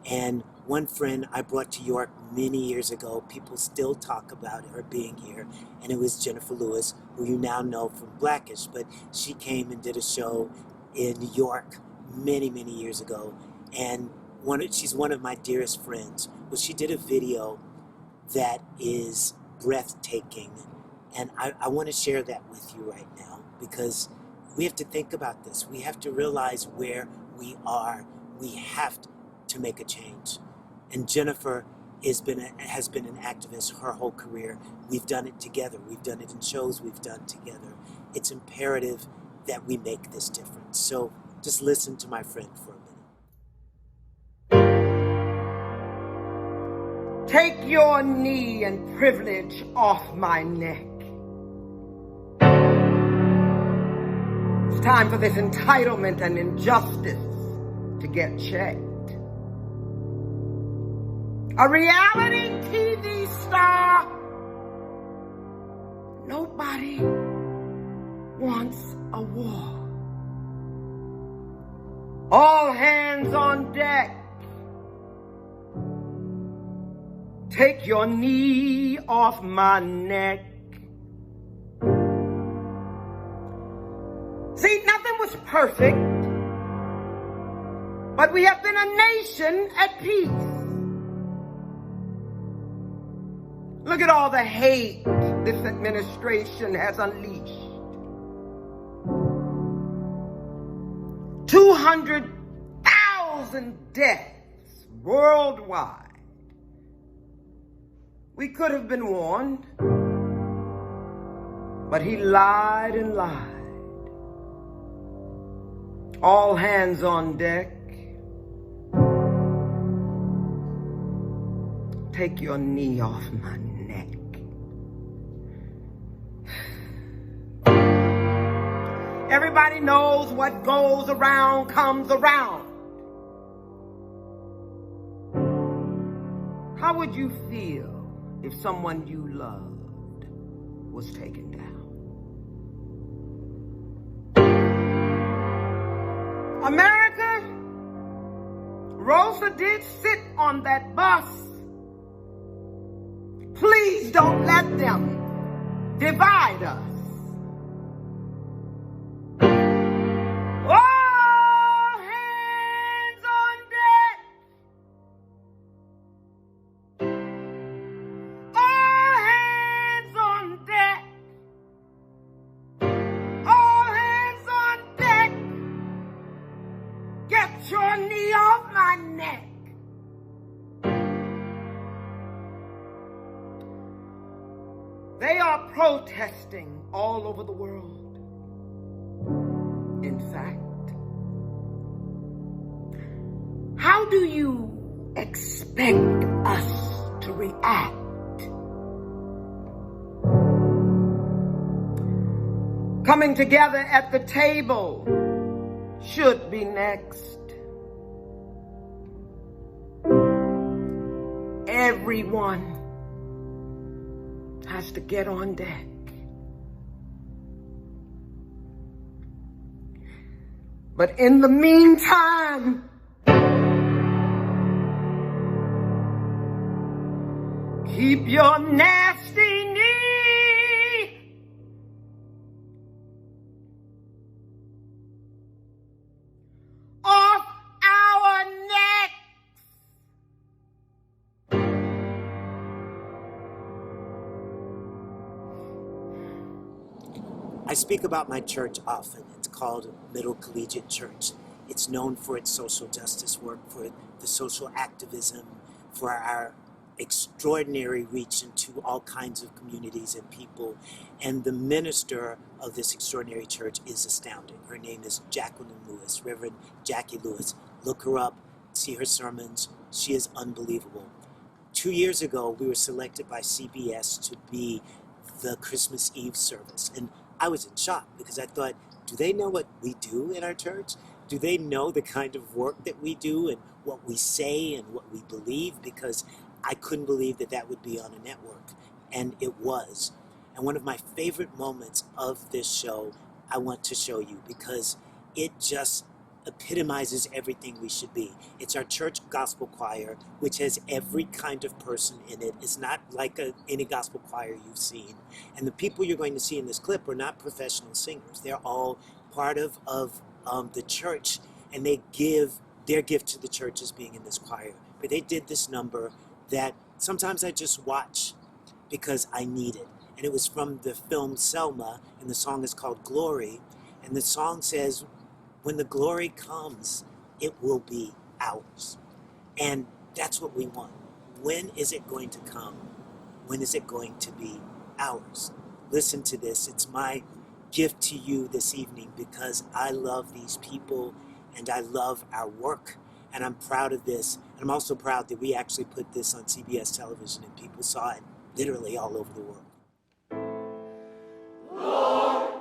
Speaker 16: And one friend I brought to York many years ago, people still talk about her being here, and it was Jennifer Lewis, who you now know from Blackish, but she came and did a show in New York many, many years ago, and she's one of my dearest friends. Well, she did a video that is breathtaking, and I want to share that with you right now, because we have to think about this. We have to realize where we are. We have to make a change. And Jennifer has been an activist her whole career. We've done it together. We've done it in shows we've done together. It's imperative that we make this difference. So just listen to my friend for a minute.
Speaker 17: Take your knee and privilege off my neck. It's time for this entitlement and injustice to get checked. A reality TV star. Nobody wants a war. All hands on deck. Take your knee off my neck. See, nothing was perfect, but we have been a nation at peace. Look at all the hate this administration has unleashed. 200,000 deaths worldwide. We could have been warned, but he lied and lied. All hands on deck. Take your knee off my neck. Everybody knows what goes around comes around. How would you feel if someone you loved was taken down? America, Rosa did sit on that bus. Please don't let them divide us. All hands on deck. All hands on deck. All hands on deck. Get your knee off my neck. They are protesting all over the world. In fact, how do you expect us to react? Coming together at the table should be next. Everyone has to get on deck. But in the meantime, keep your nasty knee off our neck.
Speaker 16: I speak about my church often. It's called Middle Collegiate Church. It's known for its social justice work, for the social activism, for our extraordinary reach into all kinds of communities and people. And the minister of this extraordinary church is astounding. Her name is Jacqueline Lewis, Reverend Jackie Lewis. Look her up, see her sermons. She is unbelievable. 2 years ago, we were selected by CBS to be the Christmas Eve service. And I was in shock because I thought, do they know what we do in our church? Do they know the kind of work that we do and what we say and what we believe? Because I couldn't believe that that would be on a network, and it was. And one of my favorite moments of this show, I want to show you because it just epitomizes everything we should be. It's our church gospel choir, which has every kind of person in it. It's not like any gospel choir you've seen. And the people you're going to see in this clip are not professional singers. They're all part of the church, and they give their gift to the church as being in this choir. But they did this number that sometimes I just watch because I need it. And it was from the film Selma, and the song is called Glory. And the song says, when the glory comes, it will be ours. And that's what we want. When is it going to come? When is it going to be ours? Listen to this. It's my gift to you this evening because I love these people and I love our work. And I'm proud of this. And I'm also proud that we actually put this on CBS television and people saw it literally all over the world.
Speaker 5: Lord,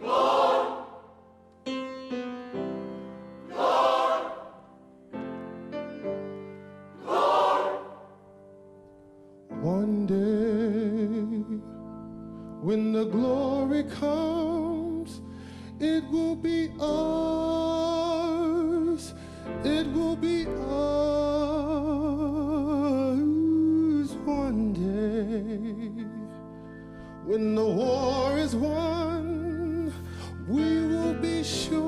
Speaker 5: Lord, Lord, Lord.
Speaker 18: One day, when the glory comes, it will be ours. It will be ours one day. When the war is won, we will be sure.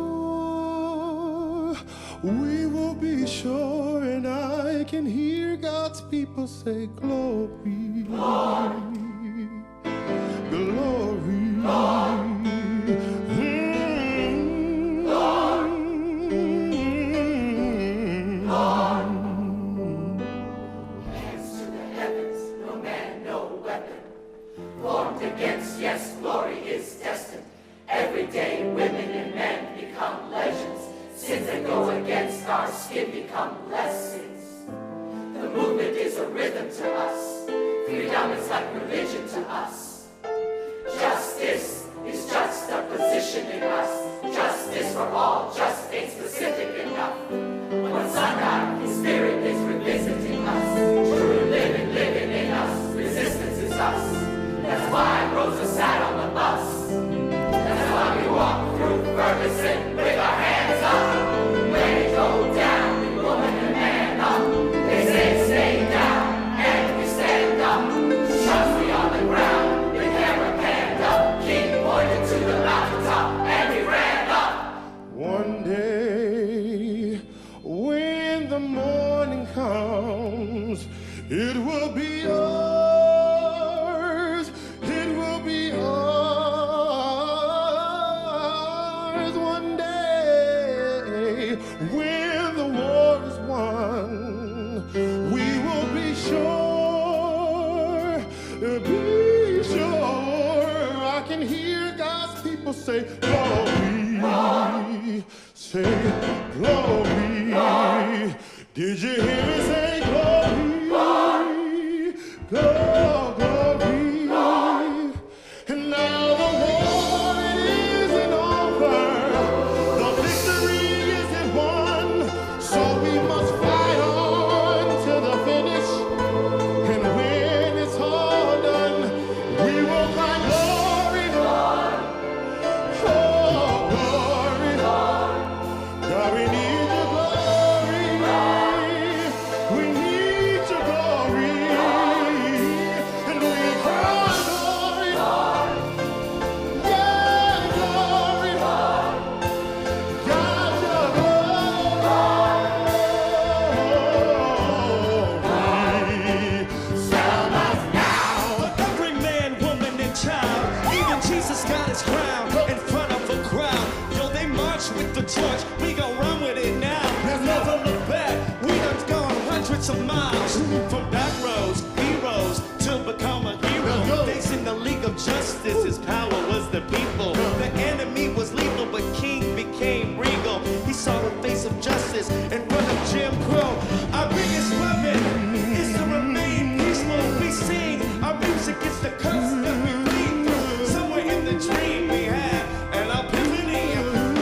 Speaker 18: We will be sure, and I can hear God's people say, glory, glory, glory.
Speaker 5: Against, yes, glory is destined. Every day, women and men become legends. Sins that go against our skin become blessings. The movement is a rhythm to us. Freedom is like religion to us. Justice is juxtaposition in us. Justice for all just ain't specific enough. When sunrise, his spirit is revisiting us. True living in us. Resistance is us. That's why Rosa sat on the bus. That's why we walk through Ferguson with our hands up. When it go down, we woman and man up. They say stay down, and we stand up. Shots we on the ground, the camera panned up. King pointed to the mountaintop, and we ran up.
Speaker 18: One day, when the morning comes, it will be ours. It will be ours one day. When the war is won, we will be sure. Be sure. I can hear God's people say, glory. Say, glory. Did you hear me say, glory? Glory. And now the war isn't over. The victory isn't won. So we must fight on to the finish. And when it's all done, we will cry glory. Oh, glory. God, we need your glory. We need your glory. And we cry glory. Yeah, glory. God, your glory. Sound us now.
Speaker 5: Every man, woman, and child, even Jesus got his crown in front of a crowd. Yo, they march with the torch, we gon' run with it now. Never look back, we done gone hundreds of miles. From back roads, heroes, to become a hero. Facing the League of Justice, his power was the people. The enemy was lethal, but King became regal. He saw the face of justice and run of Jim Crow. Our biggest weapon is to remain peaceful. We sing, our music is the curse that we bleed through. Somewhere in the dream we have an epiphany.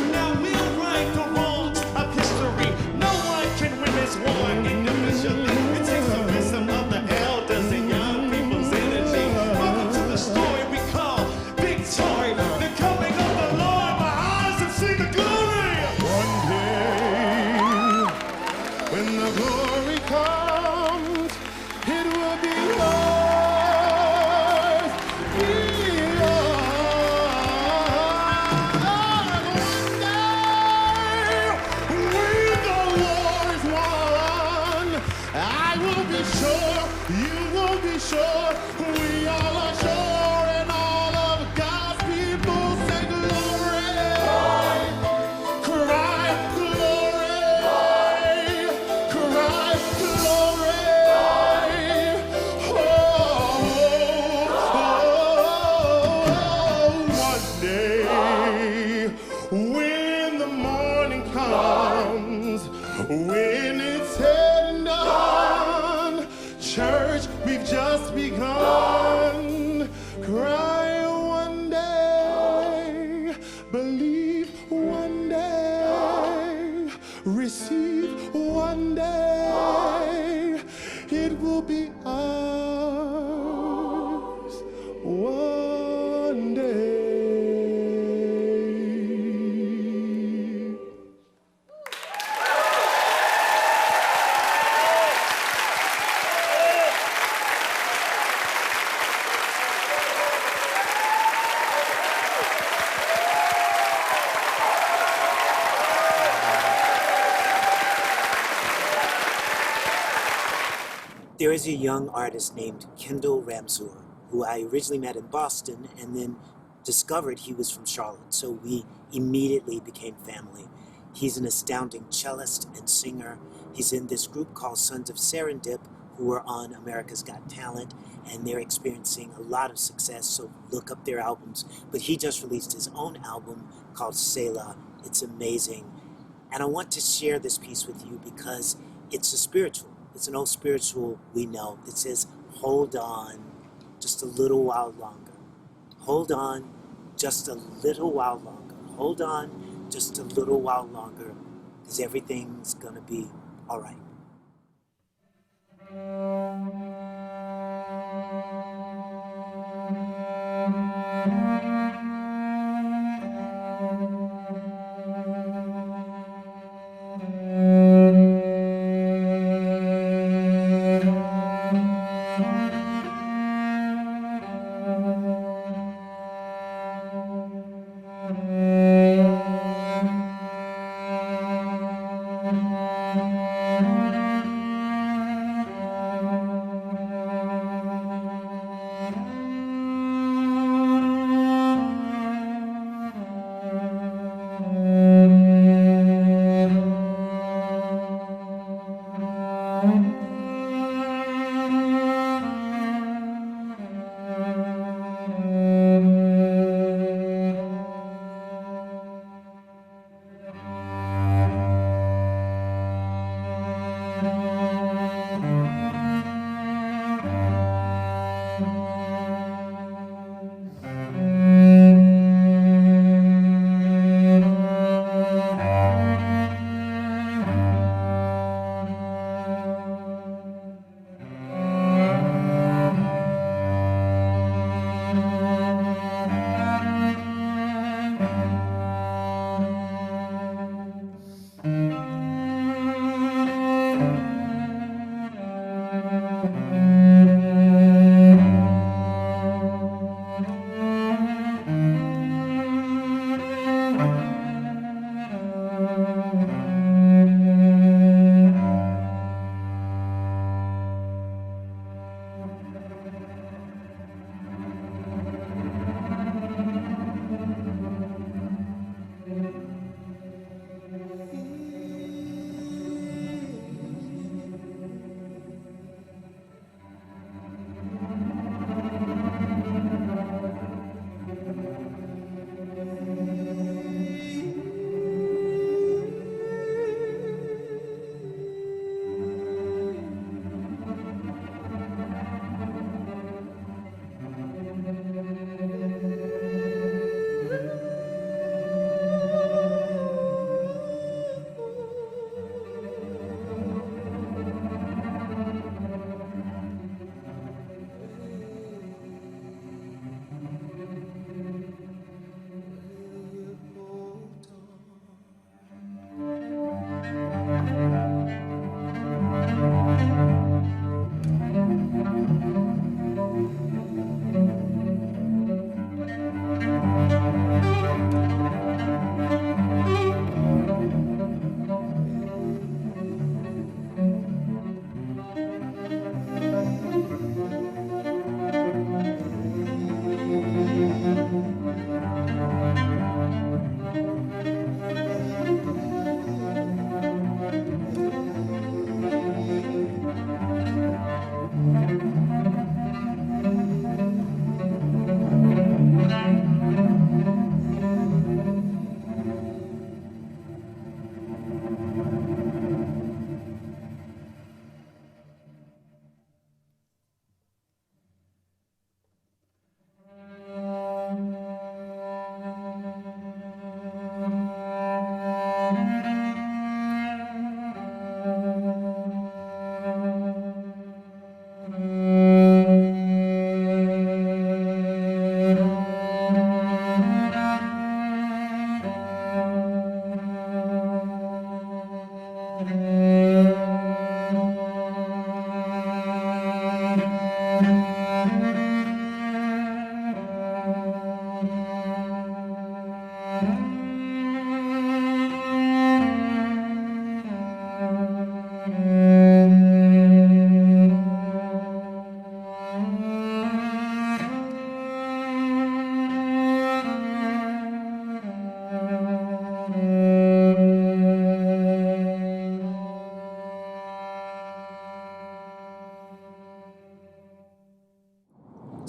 Speaker 18: I will be sure, you will be sure, we all are sure, and all of God's people say glory. Cry glory. Cry glory. One day, when the morning comes, when it's said and done, church, we've just begun. Cry one day, believe one day, receive one day, it will be ours one day.
Speaker 16: There is a young artist named Kendall Ramsor, who I originally met in Boston and then discovered he was from Charlotte, so we immediately became family. He's an astounding cellist and singer. He's in this group called Sons of Serendip, who are on America's Got Talent, and they're experiencing a lot of success, so look up their albums. But he just released his own album called Selah. It's amazing. And I want to share this piece with you because it's a spiritual. It's an old spiritual we know. It says, hold on just a little while longer. Hold on just a little while longer. Hold on just a little while longer, because everything's going to be all right.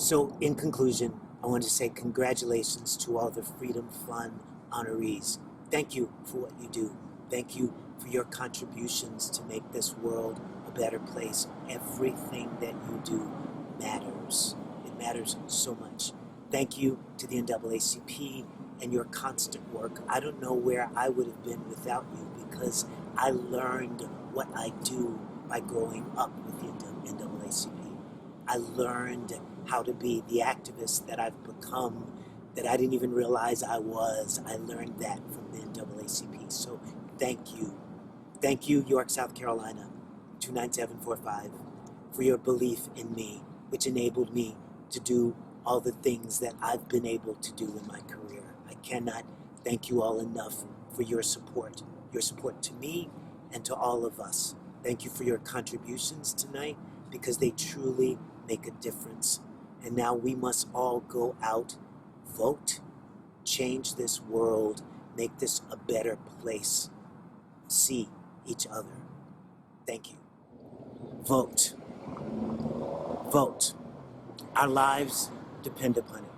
Speaker 16: So in conclusion, I want to say congratulations to all the Freedom Fund honorees. Thank you for what you do. Thank you for your contributions to make this world a better place. Everything that you do matters. It matters so much. Thank you to the NAACP and your constant work. I don't know where I would have been without you, because I learned what I do by growing up with the NAACP. I learned how to be the activist that I've become, that I didn't even realize I was. I learned that from the NAACP. So thank you. Thank you, York, South Carolina, 29745, for your belief in me, which enabled me to do all the things that I've been able to do in my career. I cannot thank you all enough for your support to me and to all of us. Thank you for your contributions tonight, because they truly make a difference. And now we must all go out, vote, change this world, make this a better place, see each other. Thank you. Vote. Vote. Our lives depend upon it.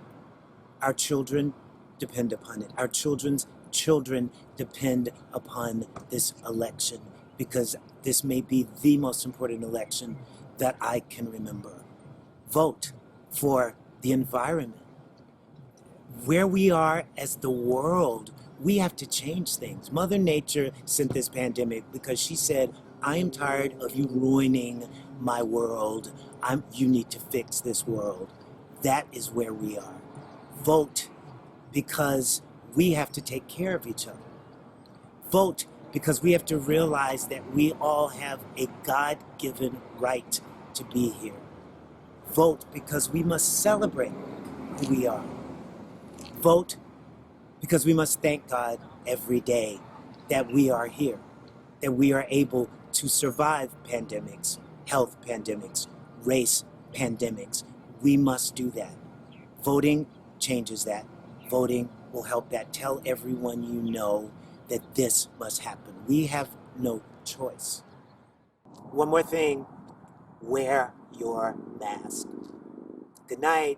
Speaker 16: Our children depend upon it. Our children's children depend upon this election, because this may be the most important election that I can remember. Vote for the environment. Where we are as the world, we have to change things. Mother Nature sent this pandemic because she said, I am tired of you ruining my world. You need to fix this world. That is where we are. Vote because we have to take care of each other. Vote because we have to realize that we all have a God-given right to be here. Vote because we must celebrate who we are. Vote because we must thank God every day that we are here, that we are able to survive pandemics, health pandemics, race pandemics. We must do that. Voting changes that. Voting will help that. Tell everyone you know that this must happen. We have no choice. One more thing, wear your mask. Good night.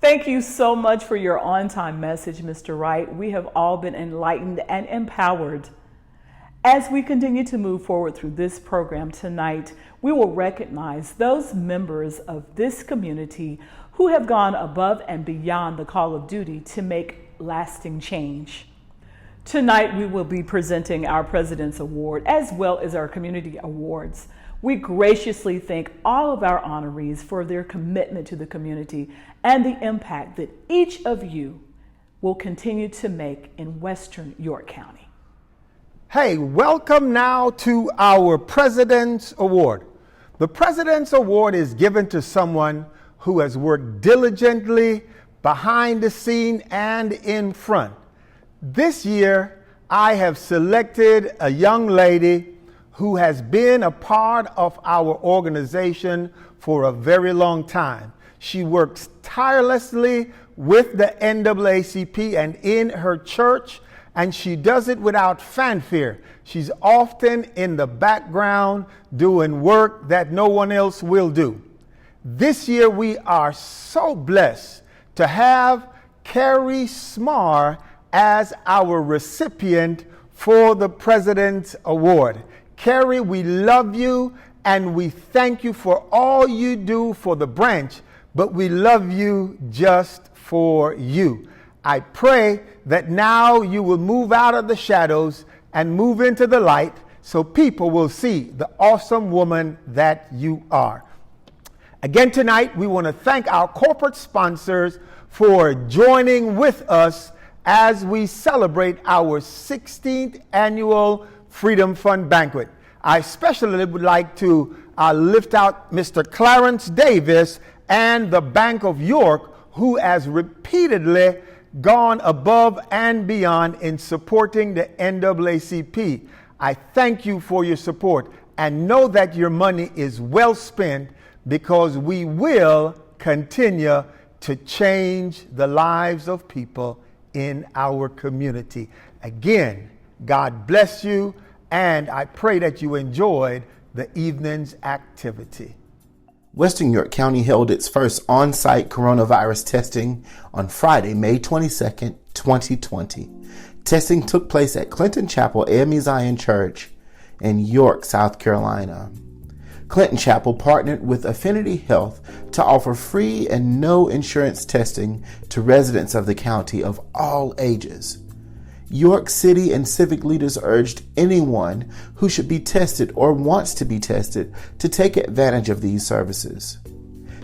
Speaker 1: Thank you so much for your on-time message, Mr. Wright. We have all been enlightened and empowered. As we continue to move forward through this program tonight, we will recognize those members of this community who have gone above and beyond the call of duty to make lasting change. Tonight, we will be presenting our President's Award as well as our community awards. We graciously thank all of our honorees for their commitment to the community and the impact that each of you will continue to make in Western York County.
Speaker 6: Hey, welcome now to our President's Award. The President's Award is given to someone who has worked diligently behind the scene and in front. This year, I have selected a young lady who has been a part of our organization for a very long time. She works tirelessly with the NAACP and in her church, and she does it without fanfare. She's often in the background doing work that no one else will do. This year, we are so blessed to have Carrie Smar as our recipient for the President's Award. Carrie, we love you and we thank you for all you do for the branch, but we love you just for you. I pray that now you will move out of the shadows and move into the light so people will see the awesome woman that you are. Again tonight, we want to thank our corporate sponsors for joining with us as we celebrate our 16th annual Freedom Fund Banquet. I especially would like to lift out Mr. Clarence Davis and the Bank of York, who has repeatedly gone above and beyond in supporting the NAACP. I thank you for your support and know that your money is well spent, because we will continue to change the lives of people in our community. Again, God bless you, and I pray that you enjoyed the evening's activity.
Speaker 13: Western York County held its first on-site coronavirus testing on Friday, May 22nd, 2020. Testing took place at Clinton Chapel AME Zion Church in York, South Carolina. Clinton Chapel partnered with Affinity Health to offer free and no insurance testing to residents of the county of all ages. York City and civic leaders urged anyone who should be tested or wants to be tested to take advantage of these services.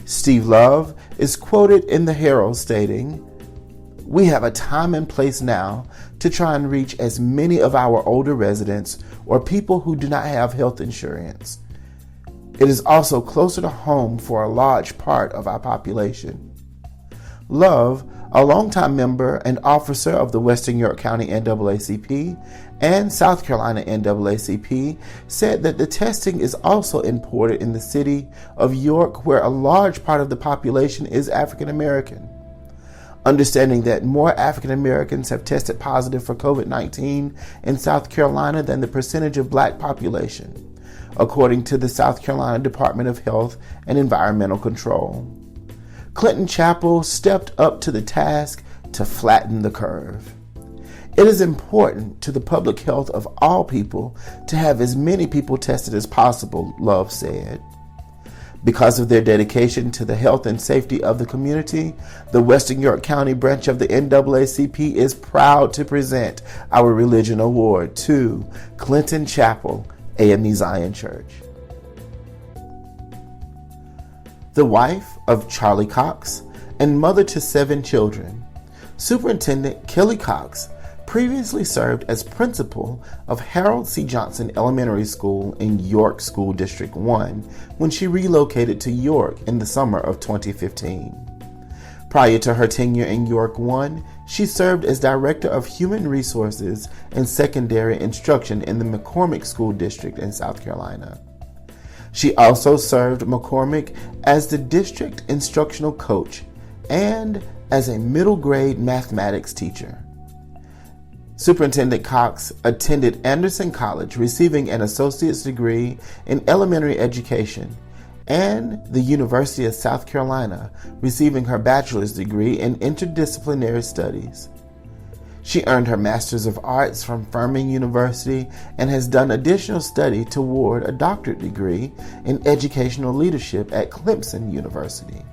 Speaker 13: Steve Love is quoted in the Herald stating, "We have a time and place now to try and reach as many of our older residents or people who do not have health insurance. It is also closer to home for a large part of our population." Love, a longtime member and officer of the Western York County NAACP and South Carolina NAACP, said that the testing is also important in the city of York, where a large part of the population is African American. Understanding that more African Americans have tested positive for COVID-19 in South Carolina than the percentage of black population, according to the South Carolina Department of Health and Environmental Control. Clinton Chapel stepped up to the task to flatten the curve. It is important to the public health of all people to have as many people tested as possible, Love said. Because of their dedication to the health and safety of the community, the Western York County branch of the NAACP is proud to present our Religion Award to Clinton Chapel AME Zion Church. The wife of Charlie Cox and mother to 7 children, Superintendent Kelly Cox previously served as principal of Harold C. Johnson Elementary School in York School District 1 when she relocated to York in the summer of 2015. Prior to her tenure in York 1, she served as Director of Human Resources and Secondary Instruction in the McCormick School District in South Carolina. She also served McCormick as the district instructional coach and as a middle grade mathematics teacher. Superintendent Cox attended Anderson College, receiving an associate's degree in elementary education, and the University of South Carolina, receiving her bachelor's degree in interdisciplinary studies. She earned her Master's of Arts from Furman University and has done additional study toward a doctorate degree in educational leadership at Clemson University.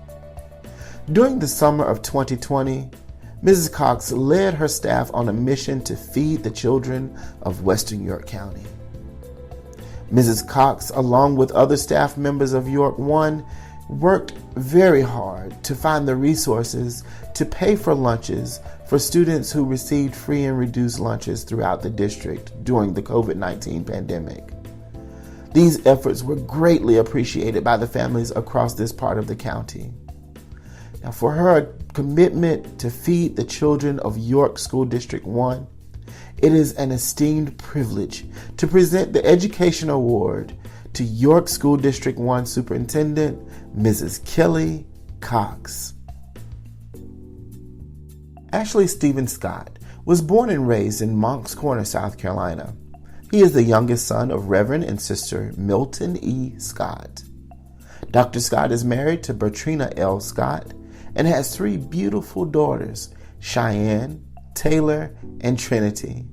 Speaker 13: During the summer of 2020, Mrs. Cox led her staff on a mission to feed the children of Western York County. Mrs. Cox, along with other staff members of York 1, worked very hard to find the resources to pay for lunches for students who received free and reduced lunches throughout the district during the COVID-19 pandemic. These efforts were greatly appreciated by the families across this part of the county. Now, for her commitment to feed the children of York School District 1, it is an esteemed privilege to present the Education Award to York School District 1 Superintendent, Mrs. Kelly Cox. Ashley Stephen Scott was born and raised in Moncks Corner, South Carolina. He is the youngest son of Reverend and Sister Milton E. Scott. Dr. Scott is married to Bertrina L. Scott and has 3 beautiful daughters, Cheyenne, Taylor, and Trinity.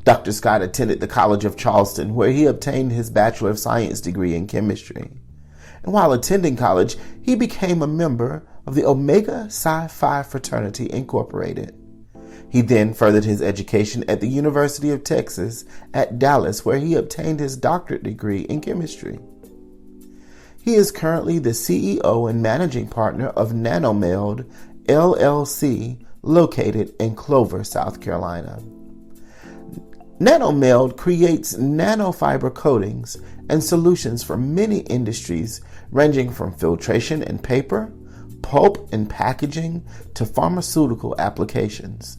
Speaker 13: Dr. Scott attended the College of Charleston, where he obtained his Bachelor of Science degree in chemistry. And while attending college, he became a member of the Omega Psi Phi Fraternity Incorporated. He then furthered his education at the University of Texas at Dallas, where he obtained his doctorate degree in chemistry. He is currently the CEO and managing partner of NanoMeld, LLC, located in Clover, South Carolina. NanoMeld creates nanofiber coatings and solutions for many industries, ranging from filtration and paper, pulp and packaging, to pharmaceutical applications.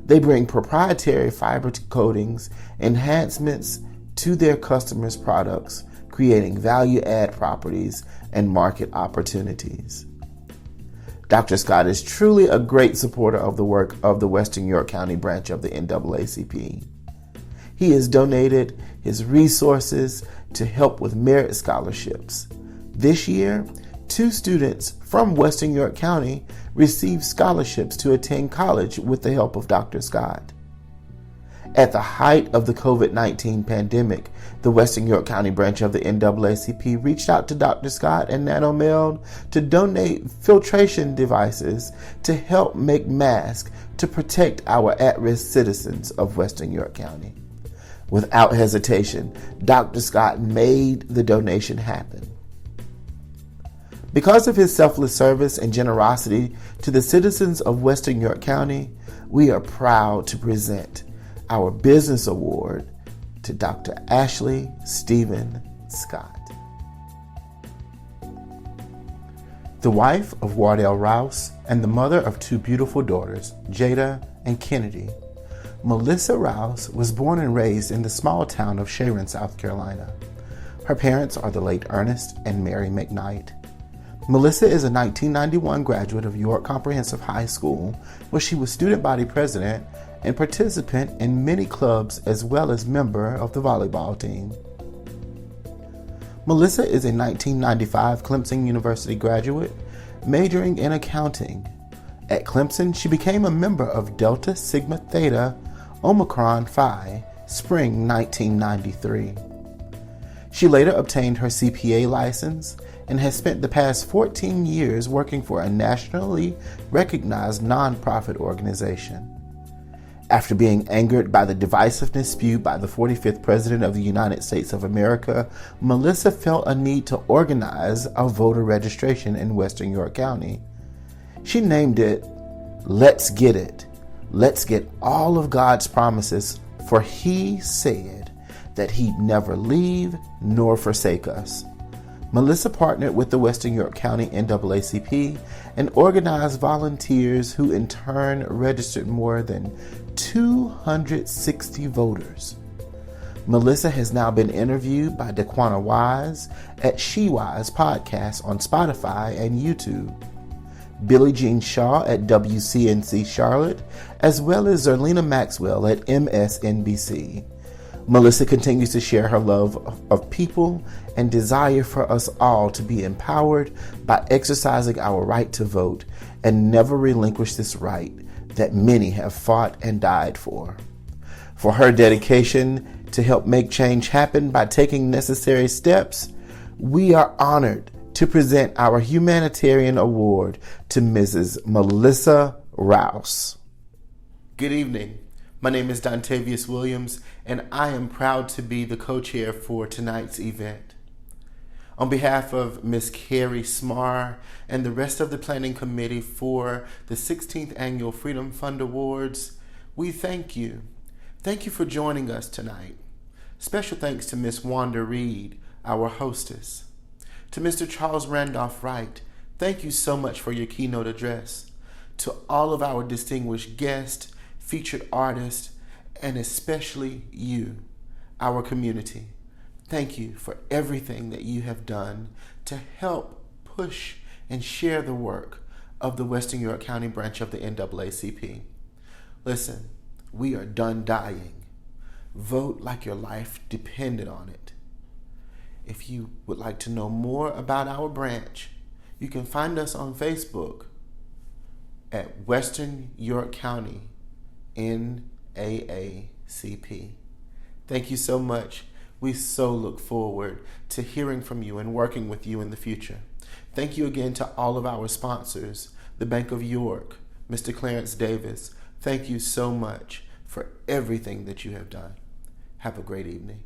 Speaker 13: They bring proprietary fiber coatings enhancements to their customers' products, creating value-add properties and market opportunities. Dr. Scott is truly a great supporter of the work of the Western York County branch of the NAACP. He has donated his resources to help with merit scholarships. This year, 2 students from Western York County received scholarships to attend college with the help of Dr. Scott. At the height of the COVID-19 pandemic, the Western York County branch of the NAACP reached out to Dr. Scott and NanoMeld to donate filtration devices to help make masks to protect our at-risk citizens of Western York County. Without hesitation, Dr. Scott made the donation happen. Because of his selfless service and generosity to the citizens of Western York County, we are proud to present our Business Award to Dr. Ashley Stephen Scott. The wife of Wardell Rouse and the mother of 2 beautiful daughters, Jada and Kennedy, Melissa Rouse was born and raised in the small town of Sharon, South Carolina. Her parents are the late Ernest and Mary McKnight. Melissa is a 1991 graduate of York Comprehensive High School, where she was student body president and participant in many clubs as well as member of the volleyball team. Melissa is a 1995 Clemson University graduate, majoring in accounting. At Clemson, she became a member of Delta Sigma Theta Omicron Phi, spring 1993. She later obtained her CPA license and has spent the past 14 years working for a nationally recognized nonprofit organization. After being angered by the divisiveness spewed by the 45th President of the United States of America, Melissa felt a need to organize a voter registration in Western York County. She named it, Let's Get It. Let's get all of God's promises, for He said that He'd never leave nor forsake us. Melissa partnered with the Western York County NAACP and organized volunteers who in turn registered more than 260 voters. Melissa has now been interviewed by Daquana Wise at She Wise podcast on Spotify and YouTube, Billie Jean Shaw at WCNC Charlotte, as well as Zerlina Maxwell at MSNBC. Melissa continues to share her love of people and desire for us all to be empowered by exercising our right to vote and never relinquish this right that many have fought and died for. For her dedication to help make change happen by taking necessary steps, we are honored to present our Humanitarian Award to Mrs. Melissa Rouse. Good evening. My name is Dontavius Williams, and I am proud to be the co-chair for tonight's event. On behalf of Ms. Carrie Smar and the rest of the planning committee for the 16th Annual Freedom Fund Awards, we thank you. Thank you for joining us tonight. Special thanks to Ms. Wanda Reed, our hostess. To Mr. Charles Randolph Wright, thank you so much for your keynote address. To all of our distinguished guests, featured artists, and especially you, our community. Thank you for everything that you have done to help push and share the work of the Western York County branch of the NAACP. Listen, we are done dying. Vote like your life depended on it. If you would like to know more about our branch, you can find us on Facebook at Western York County NAACP. Thank you so much. We so look forward to hearing from you and working with you in the future. Thank you again to all of our sponsors, the Bank of York, Mr. Clarence Davis. Thank you so much for everything that you have done. Have a great evening.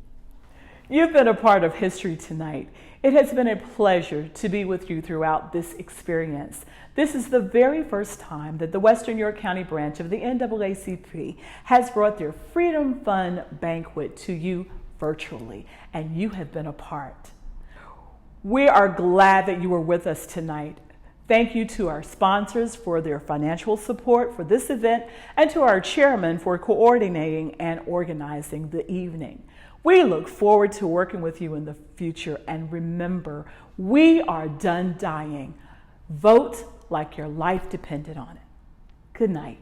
Speaker 1: You've been a part of history tonight. It has been a pleasure to be with you throughout this experience. This is the very first time that the Western York County branch of the NAACP has brought their Freedom Fund banquet to you virtually, and you have been a part. We are glad that you were with us tonight. Thank you to our sponsors for their financial support for this event and to our chairman for coordinating and organizing the evening. We look forward to working with you in the future, and remember, we are done dying. Vote like your life depended on it. Good night.